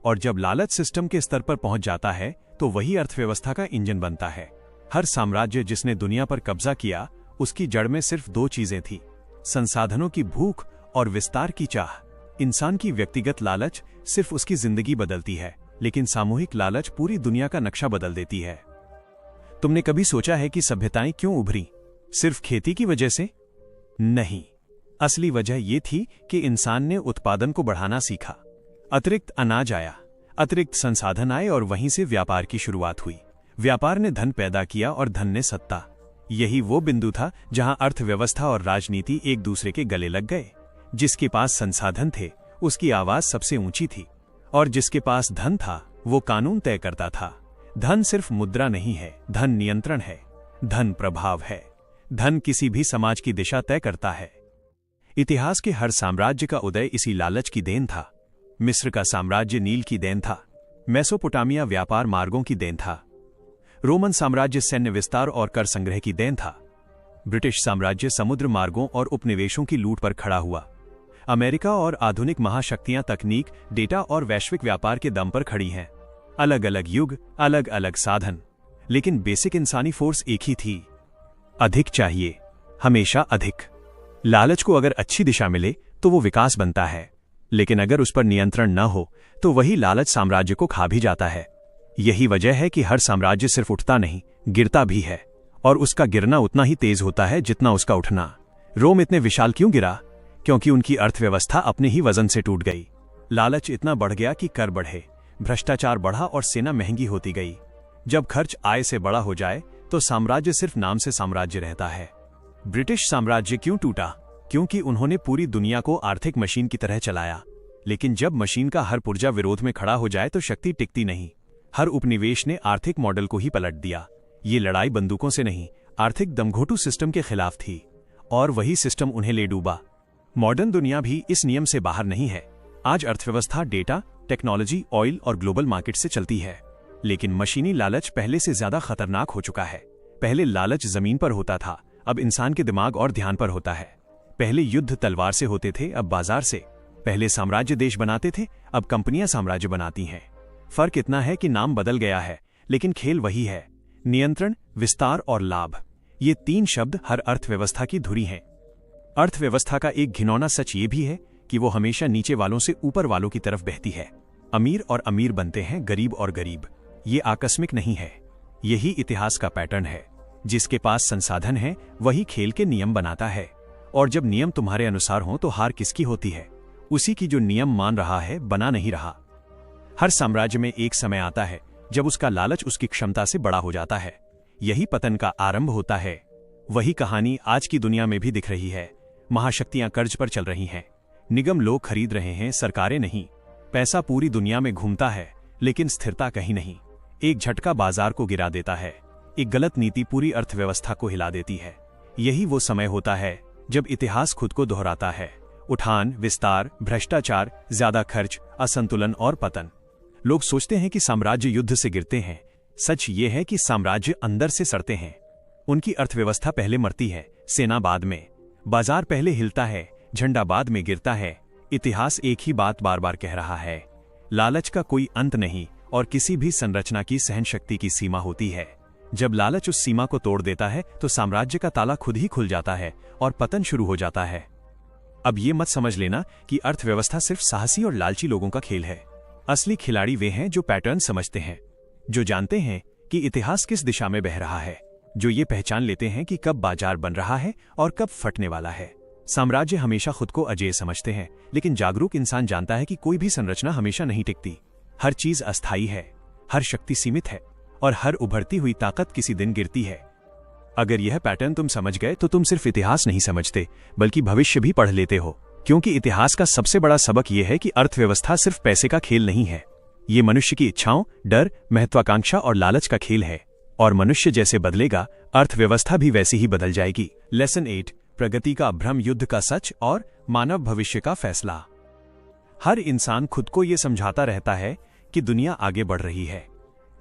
और जब लालच सिस्टम के स्तर पर पहुंच जाता है तो वही अर्थव्यवस्था का इंजन बनता है। हर साम्राज्य जिसने दुनिया पर कब्जा किया, उसकी जड़ में सिर्फ दो चीजें थी, संसाधनों की भूख और विस्तार की चाह। इंसान की व्यक्तिगत लालच सिर्फ उसकी जिंदगी बदलती है, लेकिन सामूहिक लालच पूरी दुनिया का नक्शा बदल देती है। तुमने कभी सोचा है कि सभ्यताएं क्यों उभरी? सिर्फ खेती की वजह से? नहीं, असली वजह यह थी कि इंसान ने उत्पादन को बढ़ाना सीखा। अतिरिक्त अनाज आया, अतिरिक्त संसाधन आए, और वहीं से व्यापार की शुरुआत हुई। व्यापार ने धन पैदा किया और धन ने सत्ता। यही वो बिंदु था जहां अर्थव्यवस्था और राजनीति एक दूसरे के गले लग गए। जिसके पास संसाधन थे उसकी आवाज सबसे ऊंची थी, और जिसके पास धन था वो कानून तय करता था। धन सिर्फ मुद्रा नहीं है, धन नियंत्रण है, धन प्रभाव है। धन किसी भी समाज की दिशा तय करता है। इतिहास के हर साम्राज्य का उदय इसी लालच की देन था। मिस्र का साम्राज्य नील की देन था, मेसोपोटामिया व्यापार मार्गों की देन था, रोमन साम्राज्य सैन्य विस्तार और कर संग्रह की देन था, ब्रिटिश साम्राज्य समुद्र मार्गों और उपनिवेशों की लूट पर खड़ा हुआ, अमेरिका और आधुनिक महाशक्तियां तकनीक, डेटा और वैश्विक व्यापार के दम पर खड़ी हैं। अलग अलग युग, अलग अलग साधन, लेकिन बेसिक इंसानी फोर्स एक ही थी, अधिक चाहिए, हमेशा अधिक। लालच को अगर अच्छी दिशा मिले तो वो विकास बनता है, लेकिन अगर उस पर नियंत्रण न हो तो वही लालच साम्राज्य को खा भी जाता है। यही वजह है कि हर साम्राज्य सिर्फ उठता नहीं, गिरता भी है, और उसका गिरना उतना ही तेज होता है जितना उसका उठना। रोम इतने विशाल क्यों गिरा? क्योंकि उनकी अर्थव्यवस्था अपने ही वजन से टूट गई। लालच इतना बढ़ गया कि कर बढ़े, भ्रष्टाचार बढ़ा और सेना महंगी होती गई। जब खर्च आय से बड़ा हो जाए तो साम्राज्य सिर्फ नाम से साम्राज्य रहता है। ब्रिटिश साम्राज्य क्यों टूटा? क्योंकि उन्होंने पूरी दुनिया को आर्थिक मशीन की तरह चलाया। लेकिन जब मशीन का हर पुर्जा विरोध में खड़ा हो जाए तो शक्ति टिकती नहीं। हर उपनिवेश ने आर्थिक मॉडल को ही पलट दिया। ये लड़ाई बंदूकों से नहीं, आर्थिक दमघोटू सिस्टम के खिलाफ थी, और वही सिस्टम उन्हें ले डूबा। मॉडर्न दुनिया भी इस नियम से बाहर नहीं है। आज अर्थव्यवस्था डेटा, टेक्नोलॉजी, ऑयल और ग्लोबल मार्केट से चलती है, लेकिन मशीनी लालच पहले से ज्यादा खतरनाक हो चुका है। पहले लालच जमीन पर होता था, अब इंसान के दिमाग और ध्यान पर होता है। पहले युद्ध तलवार से होते थे, अब बाजार से। पहले साम्राज्य देश बनाते थे, अब कंपनियां साम्राज्य बनाती हैं। फर्क इतना है कि नाम बदल गया है, लेकिन खेल वही है। नियंत्रण, विस्तार और लाभ, ये 3 शब्द हर अर्थव्यवस्था की धुरी हैं। अर्थव्यवस्था का एक घिनौना सच ये भी है कि वो हमेशा नीचे वालों से ऊपर वालों की तरफ बहती है। अमीर और अमीर बनते हैं, गरीब और गरीब। ये आकस्मिक नहीं है, यही इतिहास का पैटर्न है। जिसके पास संसाधन है वही खेल के नियम बनाता है, और जब नियम तुम्हारे अनुसार हों तो हार किसकी होती है? उसी की जो नियम मान रहा है, बना नहीं रहा। हर साम्राज्य में एक समय आता है जब उसका लालच उसकी क्षमता से बड़ा हो जाता है। यही पतन का आरंभ होता है। वही कहानी आज की दुनिया में भी दिख रही है। महाशक्तियां कर्ज पर चल रही हैं, निगम लोग खरीद रहे हैं, सरकारें नहीं। पैसा पूरी दुनिया में घूमता है, लेकिन स्थिरता कहीं नहीं। एक झटका बाजार को गिरा देता है, एक गलत नीति पूरी अर्थव्यवस्था को हिला देती है। यही वो समय होता है जब इतिहास खुद को दोहराता है। उठान, विस्तार, भ्रष्टाचार, ज्यादा खर्च, असंतुलन और पतन। लोग सोचते हैं कि साम्राज्य युद्ध से गिरते हैं। सच ये है कि साम्राज्य अंदर से सड़ते हैं। उनकी अर्थव्यवस्था पहले मरती है, सेना बाद में। बाजार पहले हिलता है, झंडा बाद में गिरता है। इतिहास एक ही बात बार बार कह रहा है, लालच का कोई अंत नहीं और किसी भी संरचना की सहनशक्ति की सीमा होती है। जब लालच उस सीमा को तोड़ देता है तो साम्राज्य का ताला खुद ही खुल जाता है और पतन शुरू हो जाता है। अब ये मत समझ लेना कि अर्थव्यवस्था सिर्फ साहसी और लालची लोगों का खेल है। असली खिलाड़ी वे हैं जो पैटर्न समझते हैं, जो जानते हैं कि इतिहास किस दिशा में बह रहा है, जो ये पहचान लेते हैं कि कब बाजार बन रहा है और कब फटने वाला है। साम्राज्य हमेशा खुद को अजेय समझते हैं, लेकिन जागरूक इंसान जानता है कि कोई भी संरचना हमेशा नहीं टिकती। हर चीज अस्थायी है, हर शक्ति सीमित है और हर उभरती हुई ताकत किसी दिन गिरती है। अगर यह पैटर्न तुम समझ गए तो तुम सिर्फ इतिहास नहीं समझते, बल्कि भविष्य भी पढ़ लेते हो। क्योंकि इतिहास का सबसे बड़ा सबक यह है कि अर्थव्यवस्था सिर्फ पैसे का खेल नहीं है। ये मनुष्य की इच्छाओं, डर, महत्वाकांक्षा और लालच का खेल है। और मनुष्य जैसे बदलेगा, अर्थव्यवस्था भी वैसी ही बदल जाएगी। लेसन 8, प्रगति का भ्रम, युद्ध का सच और मानव भविष्य का फैसला। हर इंसान खुद को यह समझाता रहता है कि दुनिया आगे बढ़ रही है,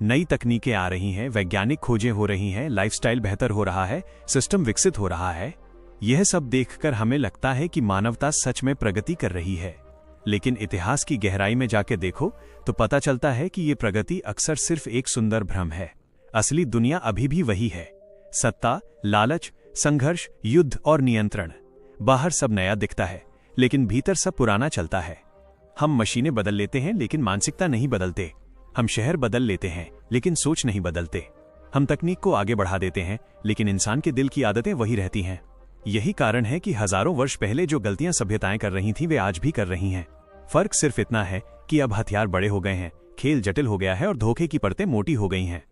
नई तकनीकें आ रही हैं, वैज्ञानिक खोजें हो रही हैं, लाइफस्टाइल बेहतर हो रहा है, सिस्टम विकसित हो रहा है। यह सब देखकर हमें लगता है कि मानवता सच में प्रगति कर रही है। लेकिन इतिहास की गहराई में जाके देखो तो पता चलता है कि यह प्रगति अक्सर सिर्फ एक सुंदर भ्रम है। असली दुनिया अभी भी वही है। सत्ता, लालच, संघर्ष, युद्ध और नियंत्रण। बाहर सब नया दिखता है, लेकिन भीतर सब पुराना चलता है। हम मशीनें बदल लेते हैं, लेकिन मानसिकता नहीं बदलते। हम शहर बदल लेते हैं, लेकिन सोच नहीं बदलते। हम तकनीक को आगे बढ़ा देते हैं, लेकिन इंसान के दिल की आदतें वही रहती हैं। यही कारण है कि हजारों वर्ष पहले जो गलतियां सभ्यताएं कर रही थीं, वे आज भी कर रही हैं। फर्क सिर्फ इतना है कि अब हथियार बड़े हो गए हैं, खेल जटिल हो गया है और धोखे की परतें मोटी हो गई हैं।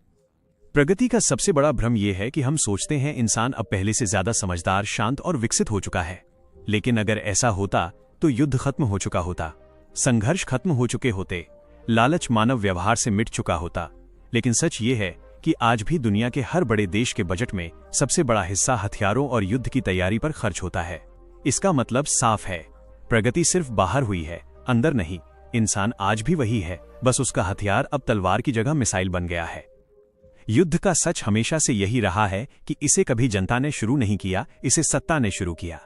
प्रगति का सबसे बड़ा भ्रम यह है कि हम सोचते हैं इंसान अब पहले से ज्यादा समझदार, शांत और विकसित हो चुका है। लेकिन अगर ऐसा होता तो युद्ध खत्म हो चुका होता, संघर्ष खत्म हो चुके होते, लालच मानव व्यवहार से मिट चुका होता। लेकिन सच ये है कि आज भी दुनिया के हर बड़े देश के बजट में सबसे बड़ा हिस्सा हथियारों और युद्ध की तैयारी पर खर्च होता है। इसका मतलब साफ है, प्रगति सिर्फ बाहर हुई है, अंदर नहीं। इंसान आज भी वही है, बस उसका हथियार अब तलवार की जगह मिसाइल बन गया है। युद्ध का सच हमेशा से यही रहा है कि इसे कभी जनता ने शुरू नहीं किया, इसे सत्ता ने शुरू किया।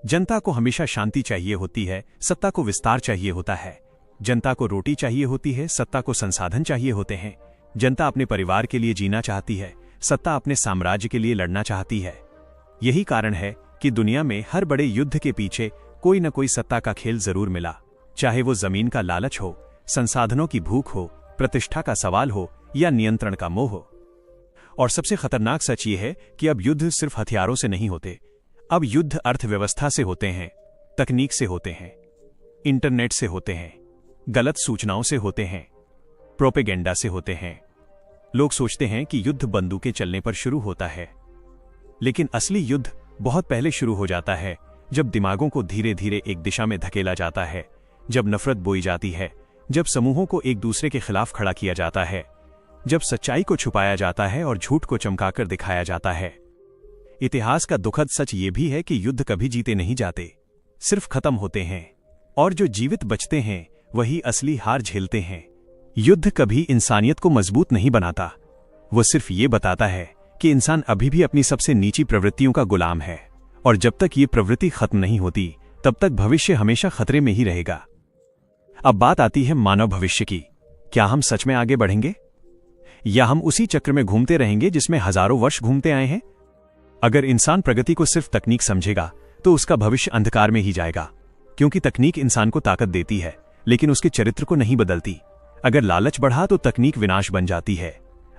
जनता को हमेशा शांति चाहिए होती है, सत्ता को विस्तार चाहिए होता है। जनता को रोटी चाहिए होती है, सत्ता को संसाधन चाहिए होते हैं। जनता अपने परिवार के लिए जीना चाहती है, सत्ता अपने साम्राज्य के लिए लड़ना चाहती है। यही कारण है कि दुनिया में हर बड़े युद्ध के पीछे कोई न कोई सत्ता का खेल जरूर मिला, चाहे वो जमीन का लालच हो, संसाधनों की भूख हो, प्रतिष्ठा का सवाल हो या नियंत्रण का मोह हो। और सबसे खतरनाक सच ये है कि अब युद्ध सिर्फ हथियारों से नहीं होते, अब युद्ध अर्थव्यवस्था से होते हैं, तकनीक से होते हैं, इंटरनेट से होते हैं, गलत सूचनाओं से होते हैं, प्रोपेगेंडा से होते हैं। लोग सोचते हैं कि युद्ध बंदूकें चलने पर शुरू होता है, लेकिन असली युद्ध बहुत पहले शुरू हो जाता है, जब दिमागों को धीरे धीरे एक दिशा में धकेला जाता है, जब नफरत बोई जाती है, जब समूहों को एक दूसरे के खिलाफ खड़ा किया जाता है, जब सच्चाई को छुपाया जाता है और झूठ को चमकाकर दिखाया जाता है। इतिहास का दुखद सच ये भी है कि युद्ध कभी जीते नहीं जाते, सिर्फ खत्म होते हैं, और जो जीवित बचते हैं वही असली हार झेलते हैं। युद्ध कभी इंसानियत को मजबूत नहीं बनाता, वो सिर्फ ये बताता है कि इंसान अभी भी अपनी सबसे नीची प्रवृत्तियों का गुलाम है, और जब तक ये प्रवृत्ति खत्म नहीं होती तब तक भविष्य हमेशा खतरे में ही रहेगा। अब बात आती है मानव भविष्य की। क्या हम सच में आगे बढ़ेंगे, या हम उसी चक्र में घूमते रहेंगे जिसमें हजारों वर्ष घूमते आए हैं? अगर इंसान प्रगति को सिर्फ तकनीक समझेगा तो उसका भविष्य अंधकार में ही जाएगा, क्योंकि तकनीक इंसान को ताकत देती है लेकिन उसके चरित्र को नहीं बदलती। अगर लालच बढ़ा तो तकनीक विनाश बन जाती है,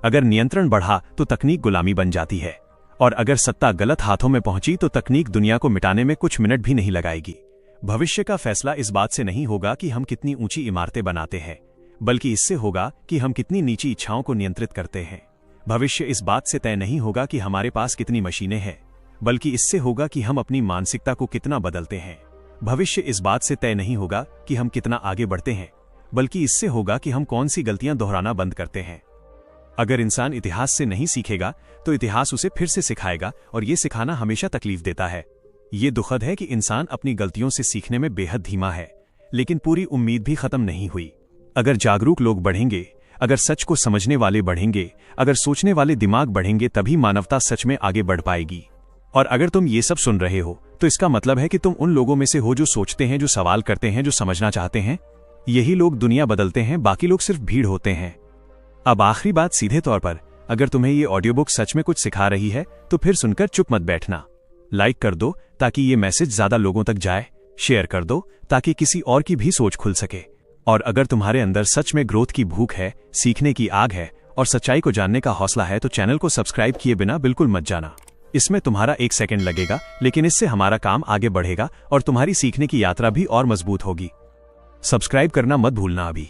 अगर नियंत्रण बढ़ा तो तकनीक गुलामी बन जाती है, और अगर सत्ता गलत हाथों में पहुंची तो तकनीक दुनिया को मिटाने में कुछ मिनट भी नहीं लगाएगी। भविष्य का फैसला इस बात से नहीं होगा कि हम कितनी ऊंची इमारतें बनाते हैं, बल्कि इससे होगा कि हम कितनी नीची इच्छाओं को नियंत्रित करते हैं। भविष्य इस बात से तय नहीं होगा कि हमारे पास कितनी मशीनें हैं, बल्कि इससे होगा कि हम अपनी मानसिकता को कितना बदलते हैं। भविष्य इस बात से तय नहीं होगा कि हम कितना आगे बढ़ते हैं, बल्कि इससे होगा कि हम कौन सी गलतियां दोहराना बंद करते हैं। अगर इंसान इतिहास से नहीं सीखेगा तो इतिहास उसे फिर से सिखाएगा, और ये सिखाना हमेशा तकलीफ देता है। ये दुखद है कि इंसान अपनी गलतियों से सीखने में बेहद धीमा है, लेकिन पूरी उम्मीद भी खत्म नहीं हुई। अगर जागरूक लोग बढ़ेंगे, अगर सच को समझने वाले बढ़ेंगे, अगर सोचने वाले दिमाग बढ़ेंगे, तभी मानवता सच में आगे बढ़ पाएगी। और अगर तुम ये सब सुन रहे हो तो इसका मतलब है कि तुम उन लोगों में से हो जो सोचते हैं, जो सवाल करते हैं, जो समझना चाहते हैं। यही लोग दुनिया बदलते हैं, बाकी लोग सिर्फ भीड़ होते हैं। अब आखिरी बात सीधे तौर पर, अगर तुम्हें ये ऑडियो बुक सच में कुछ सिखा रही है तो फिर सुनकर चुप मत बैठना। लाइक कर दो ताकि ये मैसेज ज्यादा लोगों तक जाए, शेयर कर दो ताकि किसी और की भी सोच खुल सके। और अगर तुम्हारे अंदर सच में ग्रोथ की भूख है, सीखने की आग है और सच्चाई को जानने का हौसला है तो चैनल को सब्सक्राइब किए बिना बिल्कुल मत जाना। इसमें तुम्हारा 1 सेकंड लगेगा, लेकिन इससे हमारा काम आगे बढ़ेगा और तुम्हारी सीखने की यात्रा भी और मजबूत होगी। सब्सक्राइब करना मत भूलना अभी।